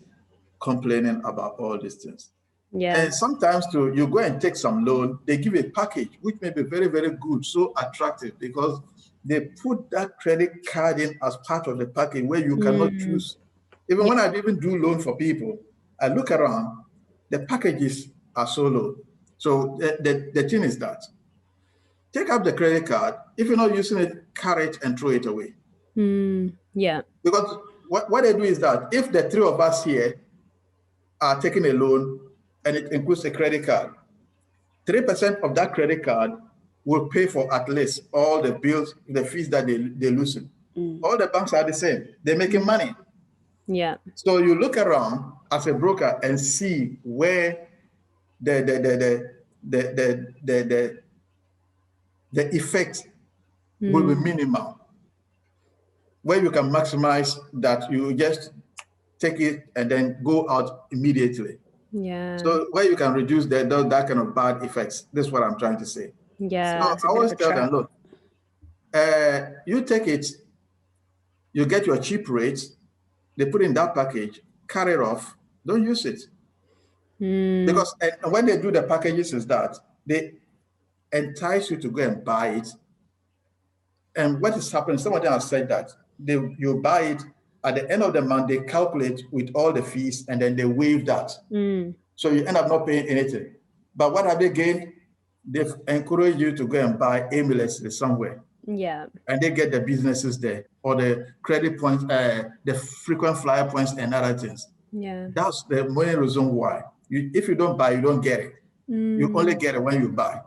complaining about all these things. Yeah. And sometimes too, you go and take some loan, they give a package, which may be very, very good, so attractive, because they put that credit card in as part of the package where you cannot choose. Even when I even do loan for people, I look around, the packages are so low. So the thing is that, take up the credit card. If you're not using it, carry it and throw it away. Yeah. Because what they do is that if the three of us here are taking a loan and it includes a credit card, 3% of that credit card will pay for at least all the bills, the fees that they loosen. All the banks are the same. They're making money. Yeah. So you look around as a broker and see where the effect will be minimal. Where you can maximize that, you just take it and then go out immediately. Yeah. So where you can reduce that kind of bad effects. That's what I'm trying to say. Yeah. So I always tell them, look, you take it, you get your cheap rates, they put in that package, carry it off, don't use it. Because and when they do the packages is that they entice you to go and buy it. And what is happening, some of them have said that you buy it, at the end of the month, they calculate with all the fees and then they waive that. So you end up not paying anything. But what have they gained? They've encouraged you to go and buy aimlessly somewhere. Yeah. And they get the businesses there, or the credit points, the frequent flyer points and other things. Yeah. That's the main reason why. If you don't buy, you don't get it. You only get it when you buy.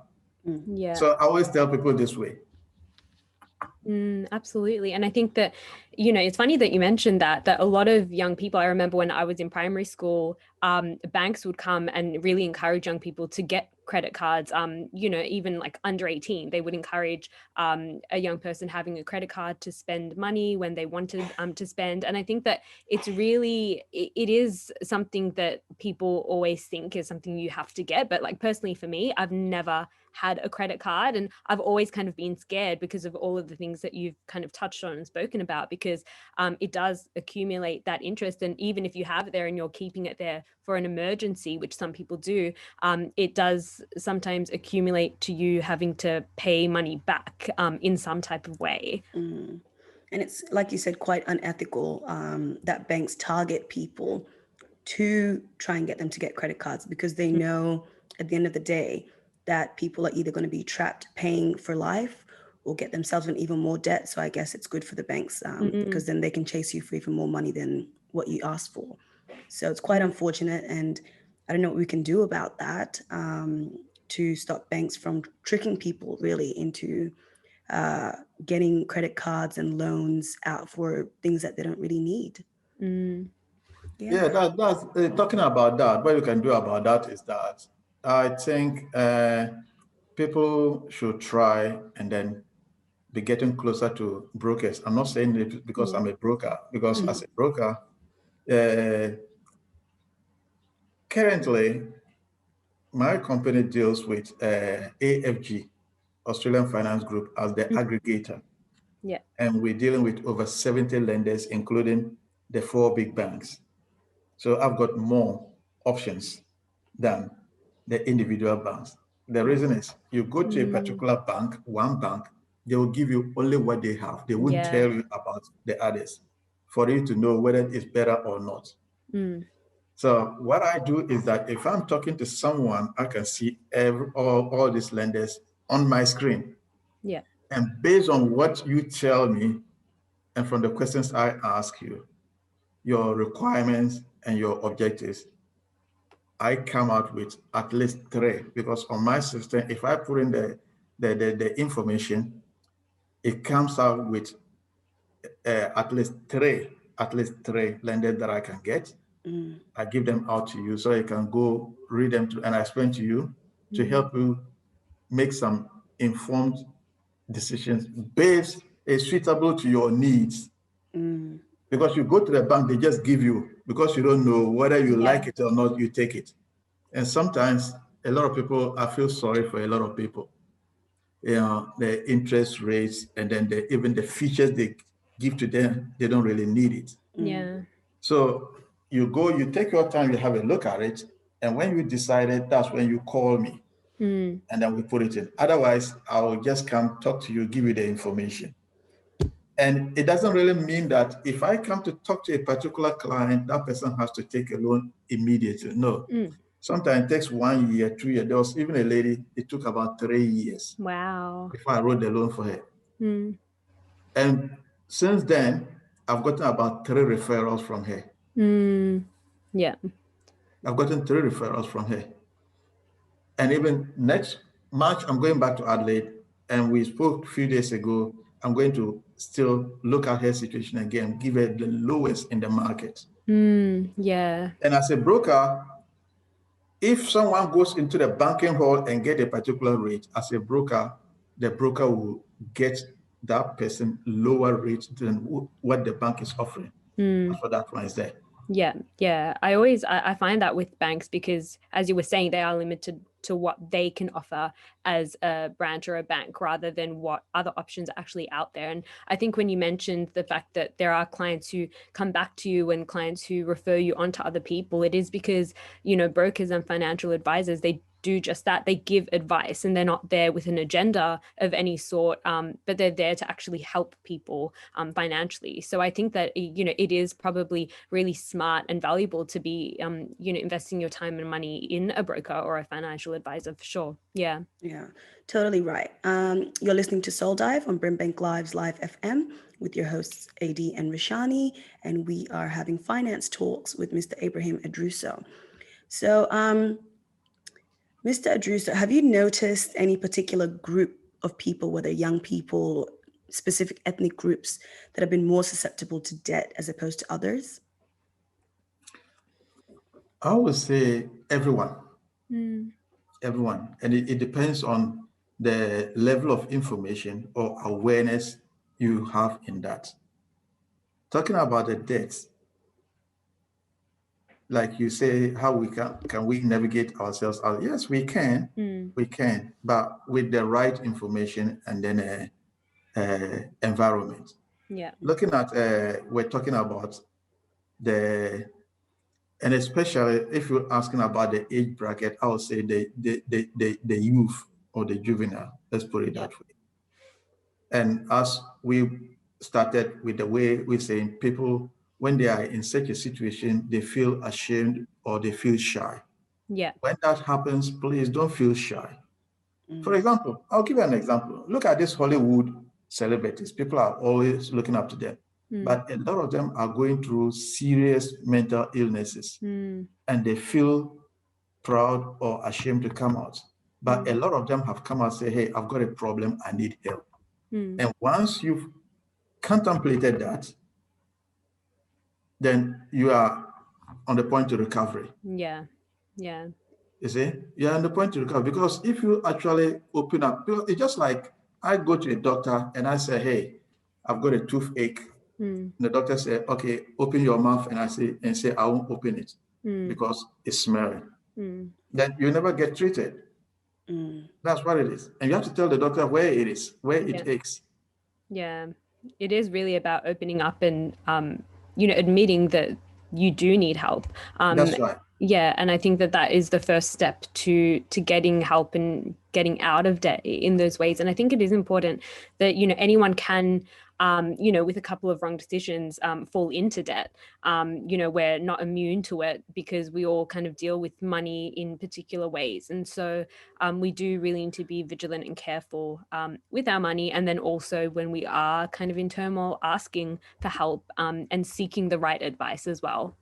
Yeah. So I always tell people this way. Absolutely. And I think that, it's funny that you mentioned that a lot of young people, I remember when I was in primary school, banks would come and really encourage young people to get credit cards, even like under 18, they would encourage a young person having a credit card to spend money when they wanted to spend. And I think that it's really, it is something that people always think is something you have to get. But like personally for me, I've never had a credit card, and I've always kind of been scared because of all of the things that you've kind of touched on and spoken about, because it does accumulate that interest. And even if you have it there and you're keeping it there for an emergency, which some people do, it does sometimes accumulate to you having to pay money back in some type of way. And it's, like you said, quite unethical that banks target people to try and get them to get credit cards, because they know at the end of the day that people are either going to be trapped paying for life or get themselves in even more debt. So I guess it's good for the banks because then they can chase you for even more money than what you asked for. So it's quite unfortunate, and I don't know what we can do about that to stop banks from tricking people really into getting credit cards and loans out for things that they don't really need. Yeah, that's talking about that. What you can do about that is that I think people should try and then be getting closer to brokers. I'm not saying it because I'm a broker, because as a broker, currently my company deals with AFG, Australian Finance Group, as the aggregator. Yeah. And we're dealing with over 70 lenders, including the 4 big banks. So I've got more options than the individual banks. The reason is you go to a particular bank, one bank, they will give you only what they have. They won't tell you about the others for you to know whether it's better or not. So what I do is that if I'm talking to someone, I can see all these lenders on my screen. Yeah. And based on what you tell me, and from the questions I ask you, your requirements and your objectives, I come out with at least 3, because on my system, if I put in the information, it comes out with at least three lenders that I can get. I give them out to you so you can go read them and I explain to you to help you make some informed decisions based suitable to your needs. Because you go to the bank, they just give you, because you don't know whether you like it or not, you take it. And sometimes a lot of people, I feel sorry for a lot of people. The interest rates and then even the features they give to them, they don't really need it. Yeah. So you go, you take your time, you have a look at it. And when you decide it, that's when you call me. And then we put it in. Otherwise, I will just come talk to you, give you the information. And it doesn't really mean that if I come to talk to a particular client, that person has to take a loan immediately. No. Sometimes it takes 1 year, 2 years. There was even a lady, it took about 3 years. Wow. Before I wrote the loan for her. And Since then, I've gotten about 3 referrals from her. Yeah. I've gotten 3 referrals from her. And even next March, I'm going back to Adelaide, and we spoke a few days ago. I'm going to still look at her situation again, give her the lowest in the market. Yeah. And as a broker, if someone goes into the banking hall and get a particular rate, as a broker, the broker will get that person lower rate than what the bank is offering. That's what that one is there. Yeah. I find that with banks, because as you were saying, they are limited to what they can offer as a branch or a bank rather than what other options are actually out there. And I think when you mentioned the fact that there are clients who come back to you and clients who refer you on to other people, it is because, brokers and financial advisors, they do just that. They give advice, and they're not there with an agenda of any sort, but they're there to actually help people financially. So I think that, it is probably really smart and valuable to be, investing your time and money in a broker or a financial advisor, for sure. Yeah. Yeah, totally right. You're listening to Soul Dive on Brimbank Live's Live FM with your hosts AD and Roshani, and we are having finance talks with Mr. Abraham Adruso. So, Mr. Adruso, have you noticed any particular group of people, whether young people, specific ethnic groups, that have been more susceptible to debt as opposed to others? I would say everyone. Everyone. And it depends on the level of information or awareness you have in that. Talking about the debts, like you say, how we can we navigate ourselves out? Yes, we can. We can, but with the right information and then environment. Yeah. Looking at, we're talking about and especially if you're asking about the age bracket, I would say the youth or the juvenile, let's put it that way. And as we started with the way we're saying, people, when they are in such a situation, they feel ashamed or they feel shy. Yeah. When that happens, please don't feel shy. For example, I'll give you an example. Look at these Hollywood celebrities. People are always looking up to them. But a lot of them are going through serious mental illnesses and they feel proud or ashamed to come out. But a lot of them have come out and say, hey, I've got a problem, I need help. And once you've contemplated that, then you are on the point to recovery. Yeah. You see, you're on the point to recover, because if you actually open up, it's just like I go to a doctor and I say, hey, I've got a toothache. And the doctor said, okay, open your mouth. And I say, I won't open it because it's smelling. Then you never get treated. That's what it is. And you have to tell the doctor where it is, where it aches. Yeah. It is really about opening up and, admitting that you do need help. That's right. Yeah, and I think that is the first step to getting help and getting out of debt in those ways. And I think it is important that, anyone can, with a couple of wrong decisions, fall into debt. We're not immune to it because we all kind of deal with money in particular ways. And so we do really need to be vigilant and careful with our money. And then also when we are kind of in turmoil, asking for help and seeking the right advice as well.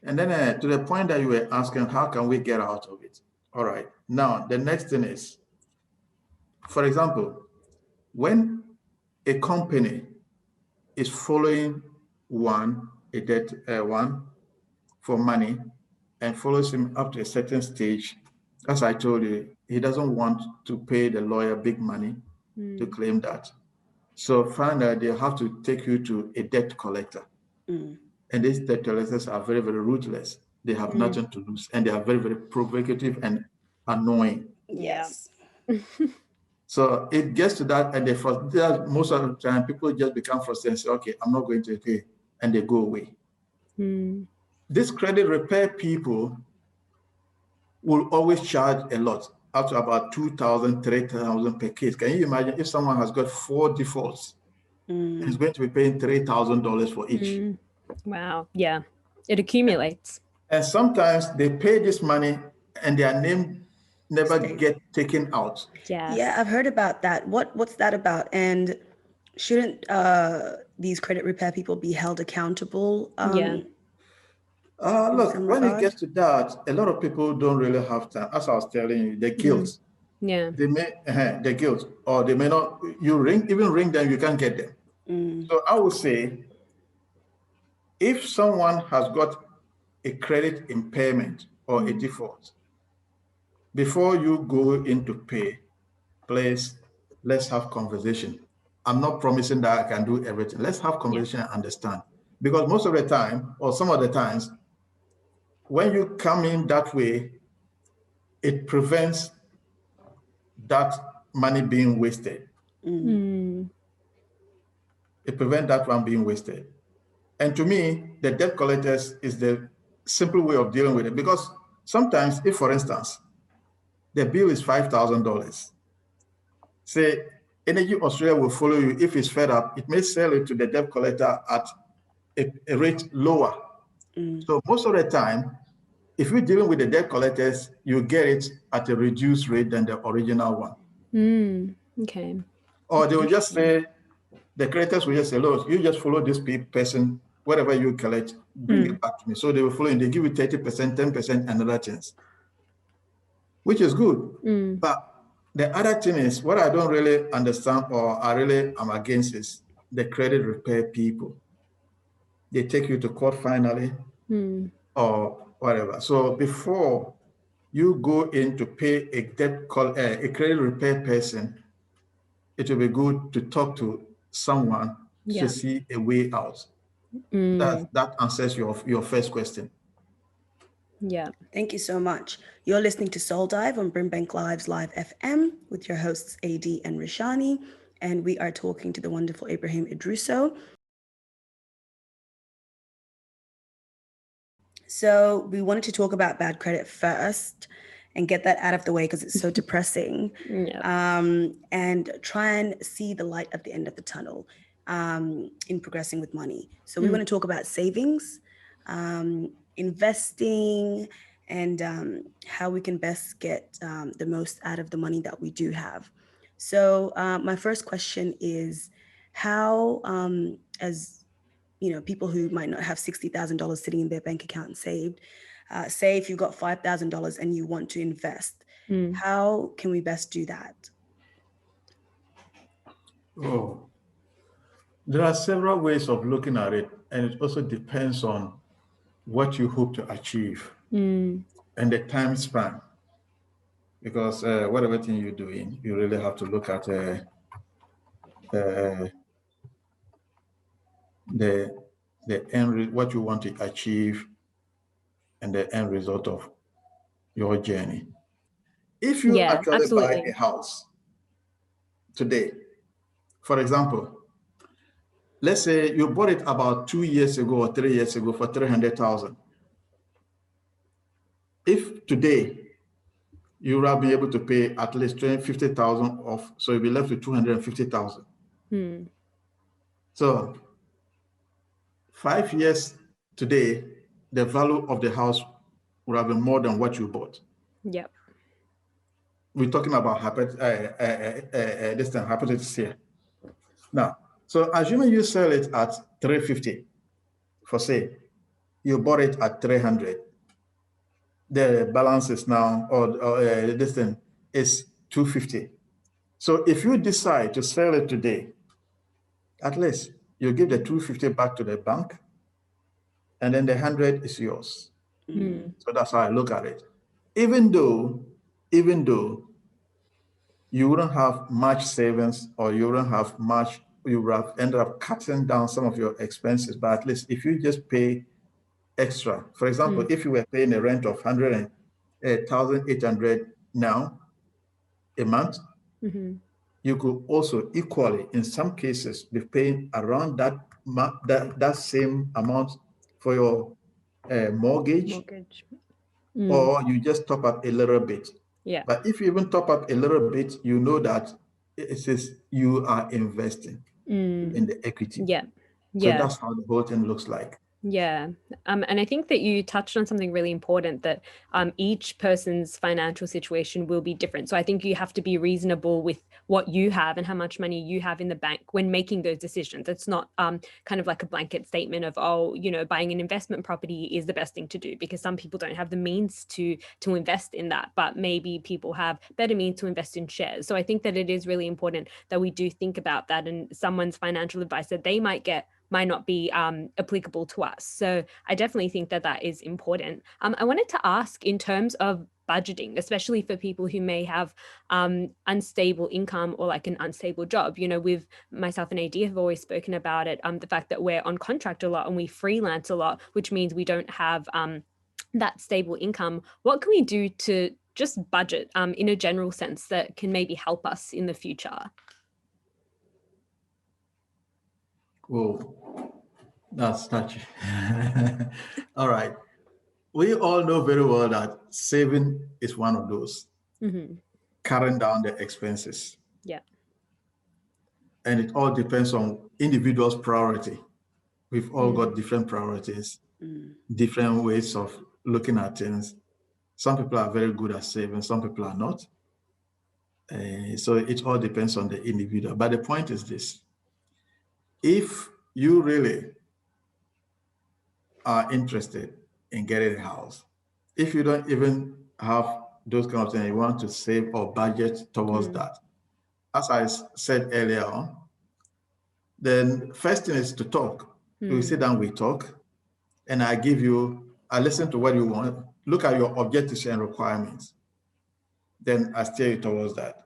And then to the point that you were asking, how can we get out of it? All right. Now, the next thing is, for example, when a company is following one for money and follows him up to a certain stage, as I told you, he doesn't want to pay the lawyer big money to claim that. So finally, they have to take you to a debt collector. And these debt collectors are very, very ruthless. They have nothing to lose, and they are very, very provocative and annoying. Yes. So it gets to that, and most of the time, people just become frustrated and say, okay, I'm not going to pay, and they go away. These credit repair people will always charge a lot, up to about $2,000, $3,000 per case. Can you imagine if someone has got 4 defaults and is going to be paying $3,000 for each? Wow. Yeah. It accumulates. And sometimes they pay this money and their name never get taken out. Yes. Yeah, I've heard about that. What's that about? And shouldn't these credit repair people be held accountable? Look, when it gets to that, a lot of people don't really have time. As I was telling you, the guilt. Yeah. They may the guilt, or they may not. You even ring them, you can't get them. So I would say, if someone has got a credit impairment or a default, before you go into pay, please, let's have conversation. I'm not promising that I can do everything. Let's have conversation and understand. Because most of the time, or some of the times, when you come in that way, it prevents that money being wasted. It prevents that one being wasted. And to me, the debt collectors is the simple way of dealing with it. Because sometimes, if for instance, the bill is $5,000, say Energy Australia will follow you. If it's fed up, it may sell it to the debt collector at a rate lower. So most of the time, if you're dealing with the debt collectors, you get it at a reduced rate than the original one. Okay. Or they will just say, the creditors will just say, look, you just follow this person, whatever you collect, bring it back to me. So they will follow and they give you 30%, 10%, and other things, which is good. But the other thing is, what I don't really understand or I really am against is the credit repair people. They take you to court finally or whatever. So before you go in to pay a credit repair person, it will be good to talk to someone to see a way out. That answers your first question. Yeah. Thank you so much. You're listening to Soul Dive on BRIMBANK Live's Live FM with your hosts AD and Roshani, and we are talking to the wonderful Ibrahim Idruso. So we wanted to talk about bad credit first and get that out of the way because it's so depressing, and try and see the light at the end of the tunnel in progressing with money. So we want to talk about savings, investing, and how we can best get the most out of the money that we do have. So my first question is, how, as people who might not have $60,000 sitting in their bank account and saved, say if you've got $5,000 and you want to invest, how can we best do that? Oh, there are several ways of looking at it, and it also depends on what you hope to achieve and the time span. Because whatever thing you're doing, you really have to look at the end, what you want to achieve, and the end result of your journey. If you actually buy a house today, for example, let's say you bought it about 2 years ago or 3 years ago for $300,000. If today you will be able to pay at least $50,000 off, so you'll be left with $250,000. So 5 years today, the value of the house would have been more than what you bought. Yep. We're talking about this time hypothesis here. Now, so assuming you sell it at $350 for say, you bought it at $300. The balance is now, or this thing is $250. So if you decide to sell it today, at least you give the $250 back to the bank, and then the $100 is yours. So that's how I look at it. Even though you wouldn't have much savings, or you wouldn't have much, you would have ended up cutting down some of your expenses, but at least if you just pay extra, for example, if you were paying a rent of $1,800 now a month, you could also equally, in some cases, be paying around that same amount for your mortgage. Or you just top up a little bit. Yeah. But if you even top up a little bit, you know that it says you are investing in the equity. Yeah. So that's how the whole thing looks like. Yeah. And I think that you touched on something really important, that each person's financial situation will be different. So I think you have to be reasonable with what you have and how much money you have in the bank when making those decisions. It's not kind of like a blanket statement of, oh, you know, buying an investment property is the best thing to do, because some people don't have the means to invest in that, but maybe people have better means to invest in shares. So I think that it is really important that we do think about that, and someone's financial advice that they might get might not be applicable to us. So I definitely think that that is important. I wanted to ask, in terms of budgeting, especially for people who may have unstable income or like an unstable job. You know, with myself and AD have always spoken about it, the fact that we're on contract a lot and we freelance a lot, which means we don't have that stable income. What can we do to just budget in a general sense that can maybe help us in the future? Whoa, that's touchy. All right. We all know very well that saving is one of those, cutting down the expenses. Yeah. And it all depends on individuals' priority. We've all got different priorities, different ways of looking at things. Some people are very good at saving, some people are not. So it all depends on the individual. But the point is this: if you really are interested in getting a house, if you don't even have those kind of things, you want to save or budget towards that, as I said earlier on, then first thing is to talk. We sit down, we talk, and I listen to what you want, look at your objectives and requirements, then I steer you towards that.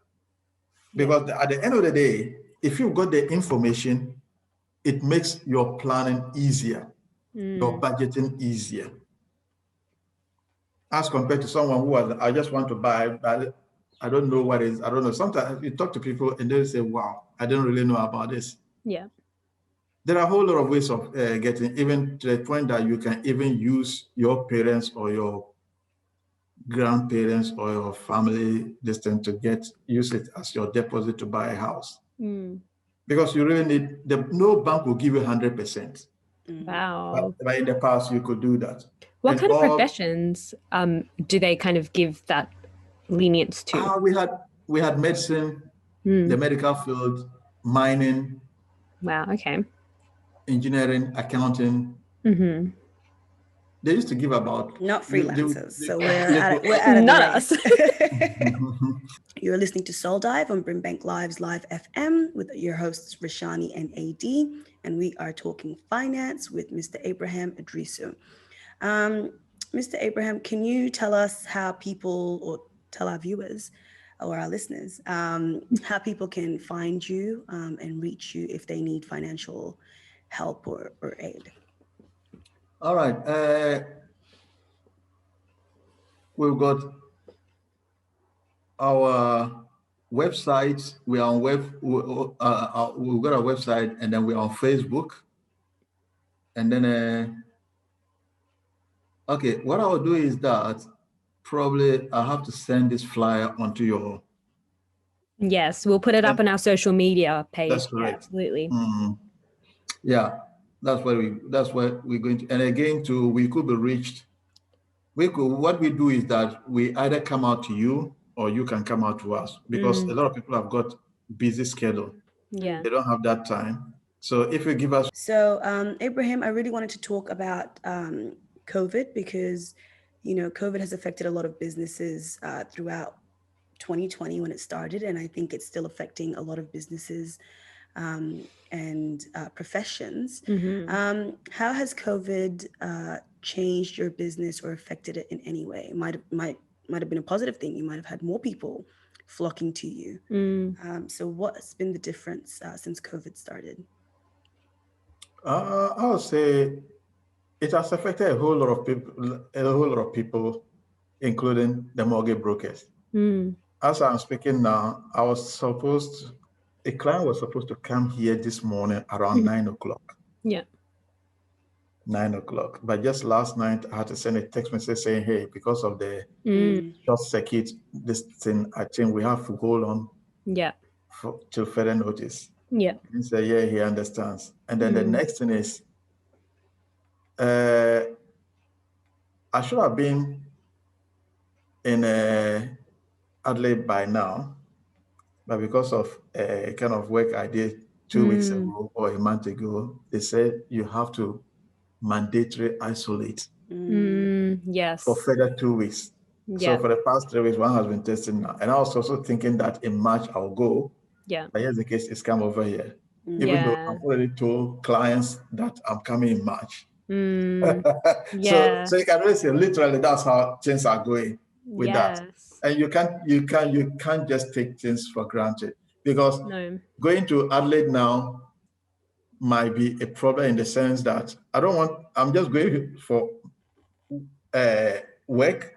Because at the end of the day, if you've got the information, it makes your planning easier, your budgeting easier. As compared to someone who I just want to buy, but I don't know what is, I don't know. Sometimes you talk to people and they say, wow, I don't really know about this. Yeah. There are a whole lot of ways of getting, even to the point that you can even use your parents or your grandparents or your family distance to use it as your deposit to buy a house. Because you really need, no bank will give you 100%. Wow. But in the past, you could do that. What kind of professions do they kind of give that lenience to? We had medicine, the medical field, mining. Wow. Okay. Engineering, accounting. They used to give about... Not freelancers, so we're out of not us. You're listening to Soul Dive on Brimbank Live's Live FM with your hosts Roshani and AD, and we are talking finance with Mr. Abraham Idrisu. Mr. Abraham, can you tell us how people, or tell our viewers or our listeners, how people can find you and reach you if they need financial help or aid? All right. We've got our website. We are on we've got our website, and then we're on Facebook. And then, okay, what I will do is that probably I have to send this flyer onto your... Yes, we'll put it up on our social media page. That's correct. Yeah, absolutely. Yeah, that's where we're going to. And again, we could be reached. What we do is that we either come out to you or you can come out to us, because a lot of people have got busy schedule. Yeah. They don't have that time. So if you give us... So Abraham, I really wanted to talk about COVID, because, you know, COVID has affected a lot of businesses throughout 2020 when it started. And I think it's still affecting a lot of businesses and professions. How has COVID changed your business or affected it in any way? Might have been a positive thing. You might have had more people flocking to you. So what's been the difference since COVID started? I would say it has affected a whole lot of people, including the mortgage brokers. As I'm speaking now, a client was supposed to come here this morning around 9 o'clock. Yeah. 9 o'clock. But just last night, I had to send a text message saying, hey, because of the short circuit, this thing, I think we have to hold on till further notice. Yeah. He said, yeah, he understands. And then the next thing is, I should have been in Adelaide by now, but because of a kind of work I did 2 weeks ago or a month ago, they said you have to mandatory isolate Yes. for further 2 weeks. So Yeah. for the past 3 weeks, one has been testing now. And I was also thinking that in March I'll go. Yeah. But here's the case, it's come over here. Even though I've already told clients that I'm coming in March. Yeah. So you can really say literally that's how things are going with that. Yes. And you can't just take things for granted, because No. going to Adelaide now might be a problem in the sense that I'm just going for work,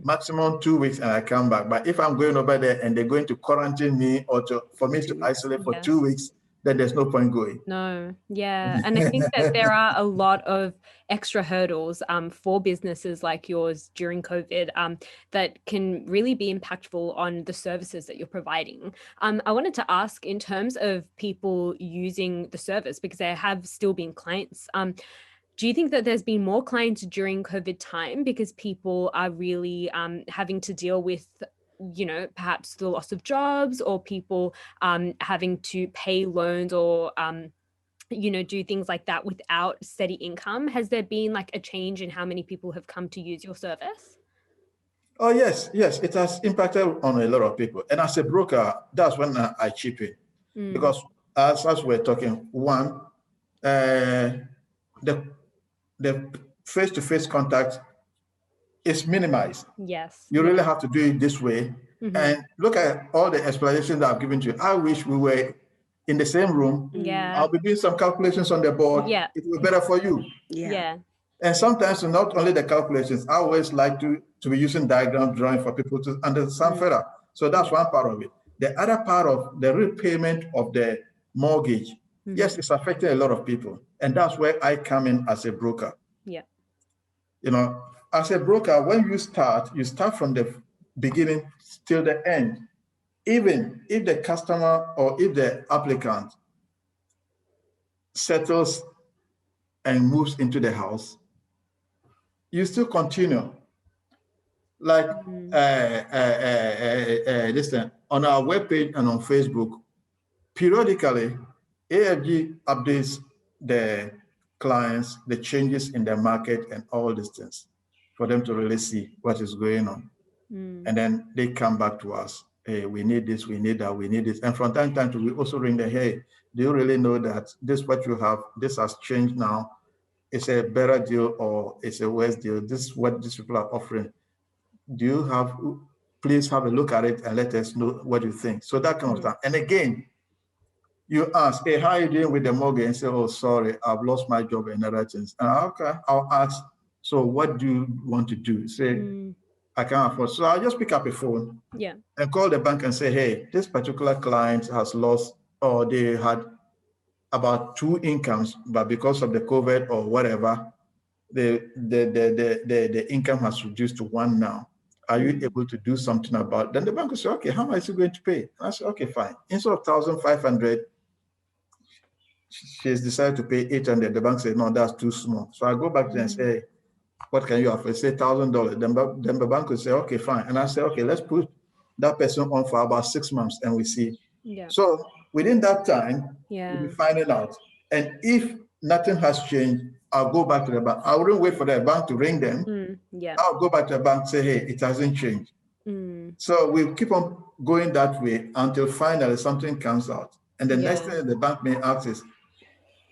maximum 2 weeks, and I come back. But if I'm going over there and they're going to quarantine me or for me to isolate for 2 weeks, then there's no point going. No, yeah. And I think that there are a lot of extra hurdles for businesses like yours during COVID that can really be impactful on the services that you're providing. I wanted to ask, in terms of people using the service, because there have still been clients, do you think that there's been more clients during COVID time because people are really having to deal with, perhaps the loss of jobs, or people having to pay loans or, do things like that without steady income? Has there been like a change in how many people have come to use your service? Oh, yes, it has impacted on a lot of people. And as a broker, that's when I chip in. Because as we're talking, one, the face-to-face contact is minimized. Yes. You really have to do it this way. And look at all the explanations that I've given to you. I wish we were in the same room. Yeah. I'll be doing some calculations on the board. Yeah. It will be better for you. Yeah. And sometimes not only the calculations, I always like to be using diagram drawing for people to understand further. So that's one part of it. The other part of the repayment of the mortgage, yes, it's affecting a lot of people. And that's where I come in as a broker. Yeah. As a broker, when you start from the beginning till the end. Even if the customer or if the applicant settles and moves into the house, you still continue. Like listen, on our webpage and on Facebook, periodically, AFG updates the clients, the changes in the market and all these things for them to really see what is going on. And then they come back to us. Hey, we need this, we need that, we need this. And from time to time, we also ring the, hey, do you really know that this what you have, this has changed now? It's a better deal or it's a worse deal? This is what these people are offering. Do you have, please have a look at it and let us know what you think. So that kind of stuff. And again, you ask, hey, how are you doing with the mortgage? And say, oh, sorry, I've lost my job and other things. And okay, I'll ask, so what do you want to do? Say, I can't afford. So I'll just pick up a phone and call the bank and say, hey, this particular client has lost, or they had about 2 incomes, but because of the COVID or whatever, the income has reduced to 1 now. Are you able to do something about it? Then the bank will say, okay, how much is it going to pay? And I say, okay, fine. Instead of 1,500, she's decided to pay 800. The bank said, no, that's too small. So I go back to them and say, hey, what can you offer? Say $1,000. Then the bank will say, okay, fine. And I say, okay, let's put that person on for about 6 months and we see. So within that time, we'll be finding out. And if nothing has changed, I'll go back to the bank. I wouldn't wait for the bank to ring them. I'll go back to the bank and say, hey, it hasn't changed. So we'll keep on going that way until finally something comes out. And the next thing the bank may ask is,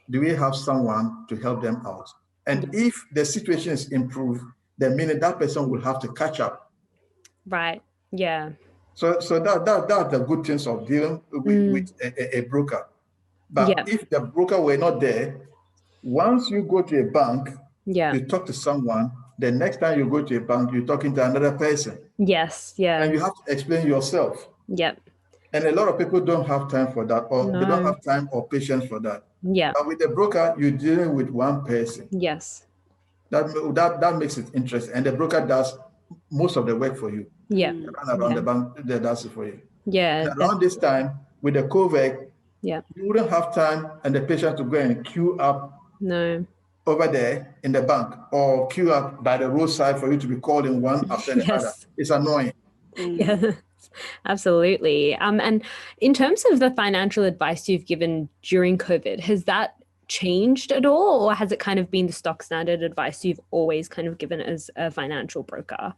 do we have someone to help them out? And if the situation is improved, the minute that person will have to catch up. Right. Yeah. So that's the good things of dealing with a broker. But if the broker were not there, once you go to a bank, you talk to someone, the next time you go to a bank, you're talking to another person. Yes. Yeah. And you have to explain yourself. Yep. And a lot of people don't have time for that, or they don't have time or patience for that. Yeah. But with the broker, you're dealing with one person. Yes. That makes it interesting. And the broker does most of the work for you. Yeah. Around the bank, they does it for you. Yeah. And around this time, with the COVID, you wouldn't have time and the patience to go and queue up. No. over there in the bank or queue up by the roadside for you to be called in one after the other. It's annoying. Yeah, absolutely. And in terms of the financial advice you've given during COVID, has that changed at all, or has it kind of been the stock standard advice you've always kind of given as a financial broker?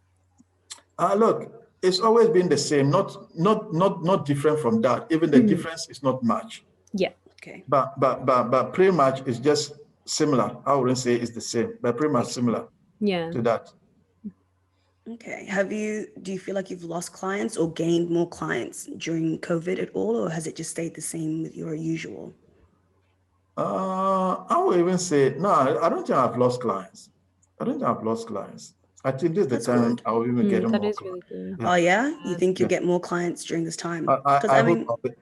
Look, it's always been the same, not different from that. Even the difference is not much. Yeah. Okay. But pretty much it's just similar. I wouldn't say it's the same, but pretty much similar to that. Okay. Do you feel like you've lost clients or gained more clients during COVID at all, or has it just stayed the same with your usual? I would even say, no, I don't think I've lost clients. I think this is the time I will even get more clients. Really good. Oh yeah? You think you'll get more clients during this time? I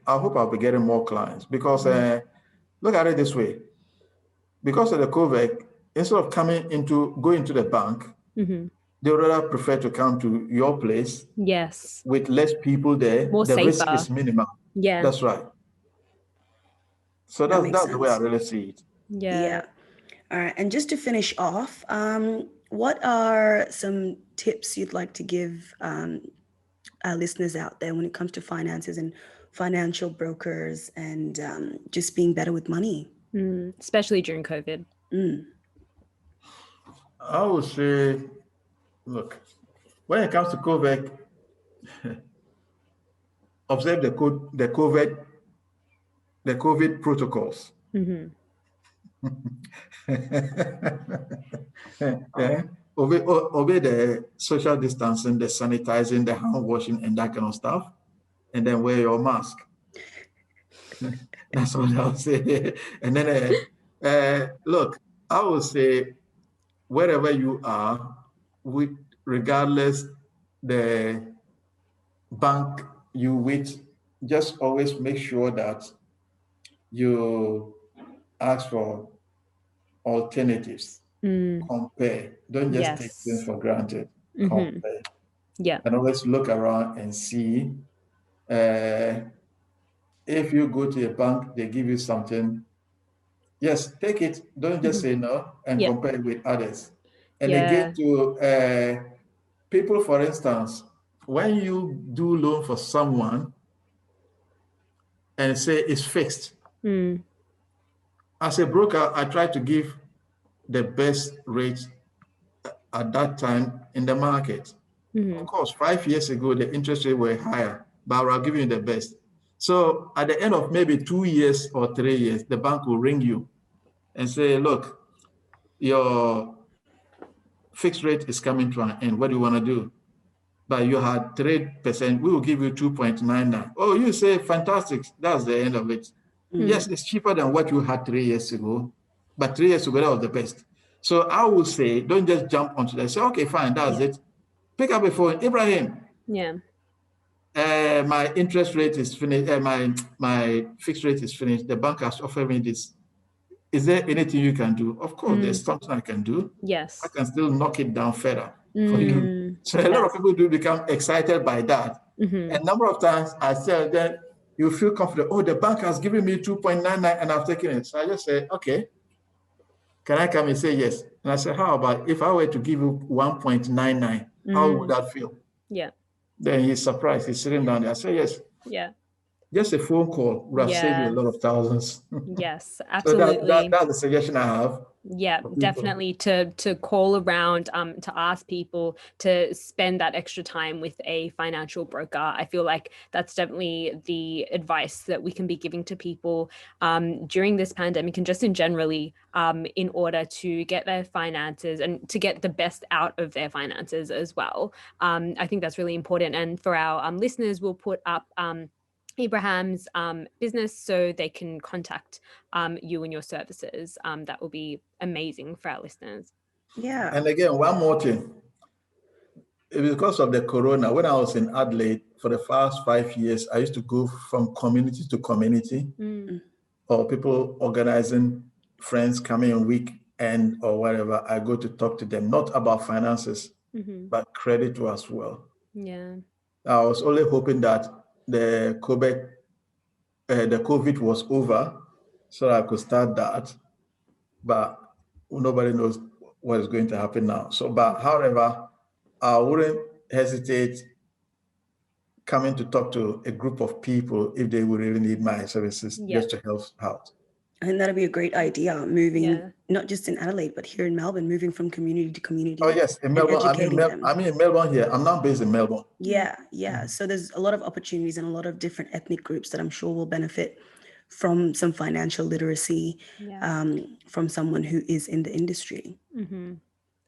hope I'll be getting more clients because look at it this way. Because of the COVID, instead of going to the bank, they would rather prefer to come to your place. Yes. With less people there. More the safer. Risk is minimal. Yeah. That's right. So that's the way I really see it. Yeah. All right. And just to finish off, what are some tips you'd like to give our listeners out there when it comes to finances and financial brokers and just being better with money? Especially during COVID. I would say, look, when it comes to COVID, observe the COVID protocols. Obey the social distancing, the sanitizing, the hand washing, and that kind of stuff, and then wear your mask. That's what I would say. And then, look, I would say, wherever you are, regardless the bank you with, just always make sure that you ask for alternatives. Compare. Don't just take things for granted. Compare. Yeah. And always look around and see. If you go to a bank, they give you something. Yes, take it. Don't just say no and compare it with others. And again, to people, for instance, when you do loan for someone and say it's fixed, as a broker, I try to give the best rate at that time in the market. Of course, 5 years ago, the interest rate were higher, but I'll give you the best. So at the end of maybe 2 years or 3 years, the bank will ring you and say, look, your fixed rate is coming to an end. What do you want to do? But you had 3%, we will give you 2.99. Oh, you say, fantastic, that's the end of it. Yes, it's cheaper than what you had 3 years ago, but 3 years ago, that was the best. So I would say, don't just jump onto that. Say, okay, fine, that's it. Pick up a phone. Ibrahim. Yeah. My interest rate is finished. My fixed rate is finished. The bank has offered me this. Is there anything you can do? Of course, there's something I can do. Yes. I can still knock it down further for you. So a lot of people do become excited by that. A number of times I said that you feel confident. Oh, the bank has given me 2.99 and I've taken it. So I just say, okay, can I come and say yes? And I said, how about if I were to give you 1.99, how would that feel? Yeah. Then he's surprised. He's sitting down there. I say, yes. Yeah. Just a phone call would have saved you a lot of thousands. Yes, absolutely. So that's the suggestion I have. Yeah, definitely to call around, to ask people to spend that extra time with a financial broker. I feel like that's definitely the advice that we can be giving to people during this pandemic and just in generally in order to get their finances and to get the best out of their finances as well. I think that's really important. And for our listeners, we'll put up Ibrahim's business so they can contact you and your services. That will be amazing for our listeners. Yeah. And again, one more thing. Because of the corona, when I was in Adelaide for the first 5 years, I used to go from community to community, or people organizing friends coming a weekend or whatever. I go to talk to them, not about finances, but credit as well. Yeah. I was only hoping that the COVID was over so I could start that. But nobody knows what is going to happen now. So, but however, I wouldn't hesitate coming to talk to a group of people if they would really need my services just to help out. I think that'd be a great idea, moving not just in Adelaide, but here in Melbourne, moving from community to community. Oh yes, in Melbourne. I'm in Melbourne here. I'm now based in Melbourne. Yeah. So there's a lot of opportunities and a lot of different ethnic groups that I'm sure will benefit from some financial literacy from someone who is in the industry.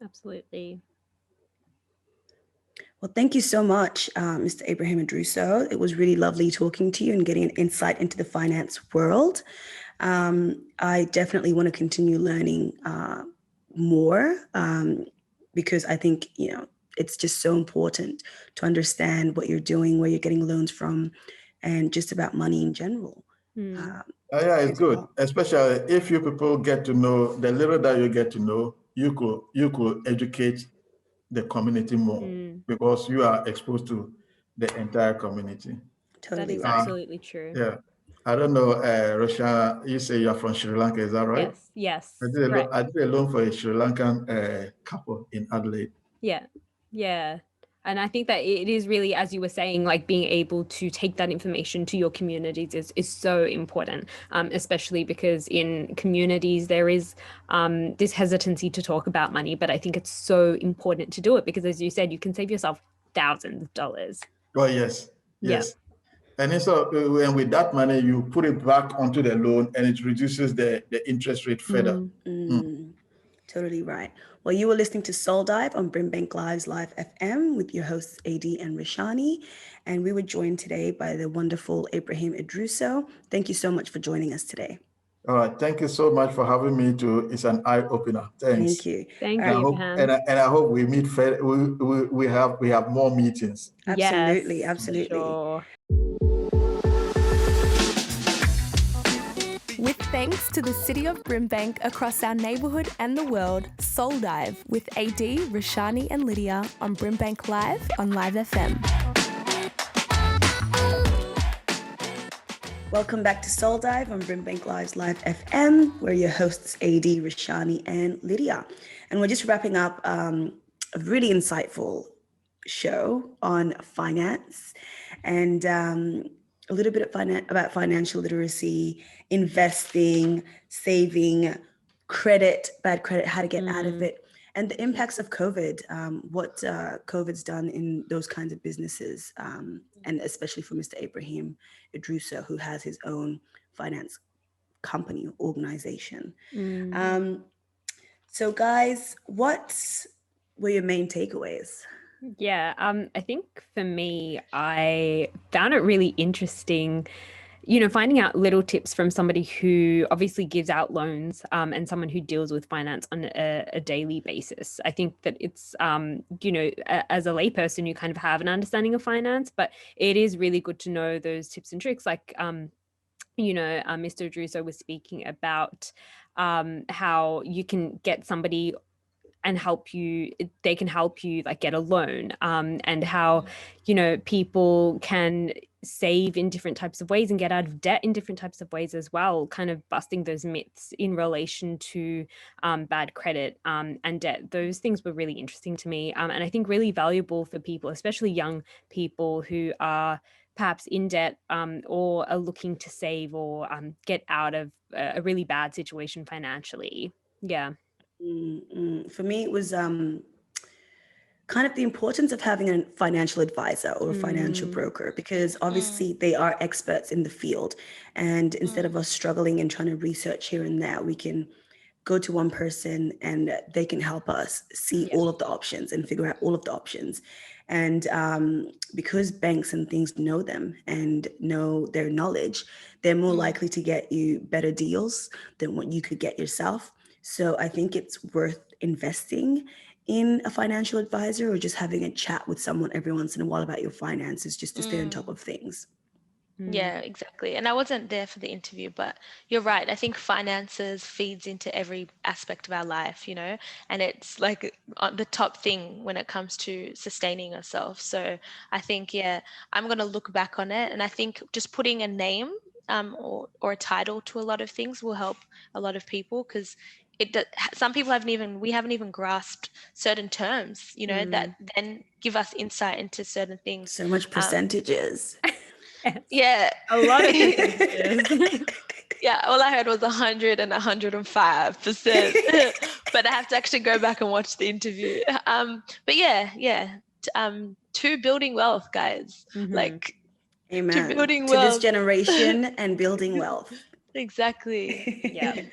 Absolutely. Well, thank you so much, Mr. Abraham Adruso. It was really lovely talking to you and getting an insight into the finance world. I definitely want to continue learning more because I think, it's just so important to understand what you're doing, where you're getting loans from, and just about money in general. Yeah, it's good, especially if you people get to know the little that you get to know, you could educate the community more because you are exposed to the entire community. Totally. That is absolutely true. Yeah. I don't know, Roshani, you say you're from Sri Lanka, is that right? Yes. I did a loan for a Sri Lankan couple in Adelaide. Yeah. And I think that it is really, as you were saying, like being able to take that information to your communities is so important, especially because in communities there is this hesitancy to talk about money. But I think it's so important to do it because, as you said, you can save yourself thousands of dollars. Oh, yes. And so and with that money, you put it back onto the loan and it reduces the interest rate further. Totally right. Well, you were listening to Soul Dive on BRIMBANK Live's Live FM with your hosts AD and Roshani. And we were joined today by the wonderful Abraham Adruso. Thank you so much for joining us today. All right. Thank you so much for having me too. It's an eye opener. Thanks. Thank you. Thank you, Abraham. And I hope we meet. We have more meetings. Absolutely. Yes, sure. With thanks to the City of Brimbank across our neighbourhood and the world, Soul Dive with AD, Roshani and Lydia on BRIMBANK Live on Live FM. Welcome back to Soul Dive on BRIMBANK Live's Live FM. We're your hosts AD, Roshani and Lydia. And we're just wrapping up a really insightful show on finance and a little bit about financial literacy, investing, saving, credit, bad credit, how to get out of it, and the impacts of COVID, what COVID's done in those kinds of businesses, and especially for Mr. Abraham Adruso, who has his own finance company, organization. So guys, what were your main takeaways? Yeah, I think for me, I found it really interesting, finding out little tips from somebody who obviously gives out loans and someone who deals with finance on a daily basis. I think that it's, as a layperson, you kind of have an understanding of finance, but it is really good to know those tips and tricks. Like, Mr. Druso was speaking about how you can get somebody and they can help you like get a loan, and how, people can save in different types of ways and get out of debt in different types of ways as well, kind of busting those myths in relation to bad credit and debt. Those things were really interesting to me, and I think really valuable for people, especially young people who are perhaps in debt or are looking to save or get out of a really bad situation financially. Yeah. For me, it was kind of the importance of having a financial advisor or a financial broker, because obviously they are experts in the field. And instead of us struggling and trying to research here and there, we can go to one person and they can help us see all of the options and figure out all of the options. And because banks and things know them and know their knowledge, they're more likely to get you better deals than what you could get yourself. So I think it's worth investing in a financial advisor or just having a chat with someone every once in a while about your finances, just to stay on top of things. Yeah, exactly. And I wasn't there for the interview, but you're right. I think finances feeds into every aspect of our life, and it's like the top thing when it comes to sustaining ourselves. So I think, I'm going to look back on it. And I think just putting a name or a title to a lot of things will help a lot of people, because some people we haven't even grasped certain terms, that then give us insight into certain things. So much percentages. Yeah. A lot of percentages. Yeah, all I heard was 100 and 105%, but I have to actually go back and watch the interview. But to building wealth, guys. Like, Amen. to building to wealth. this generation and building wealth. Exactly. Yeah.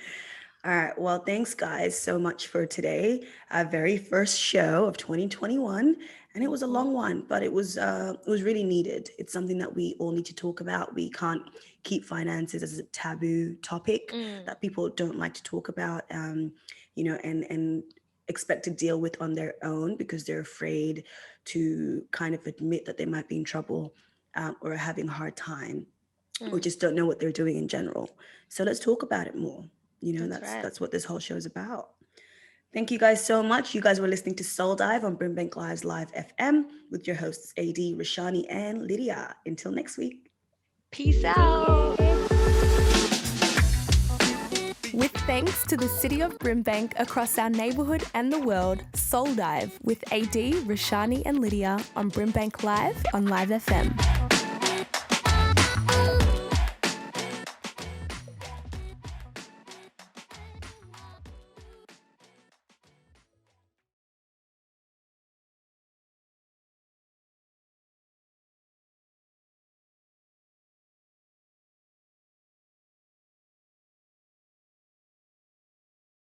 All right. Well, thanks, guys, so much for today. Our very first show of 2021. And it was a long one, but it was really needed. It's something that we all need to talk about. We can't keep finances as a taboo topic that people don't like to talk about, and expect to deal with on their own because they're afraid to kind of admit that they might be in trouble or having a hard time or just don't know what they're doing in general. So let's talk about it more. That's what this whole show is about. Thank you guys so much. You guys were listening to Soul Dive on BRIMBANK Live's Live FM with your hosts AD, Roshani, and Lydia. Until next week. Peace out. With thanks to the City of Brimbank across our neighbourhood and the world, Soul Dive with AD, Roshani, and Lydia on BRIMBANK Live on Live FM.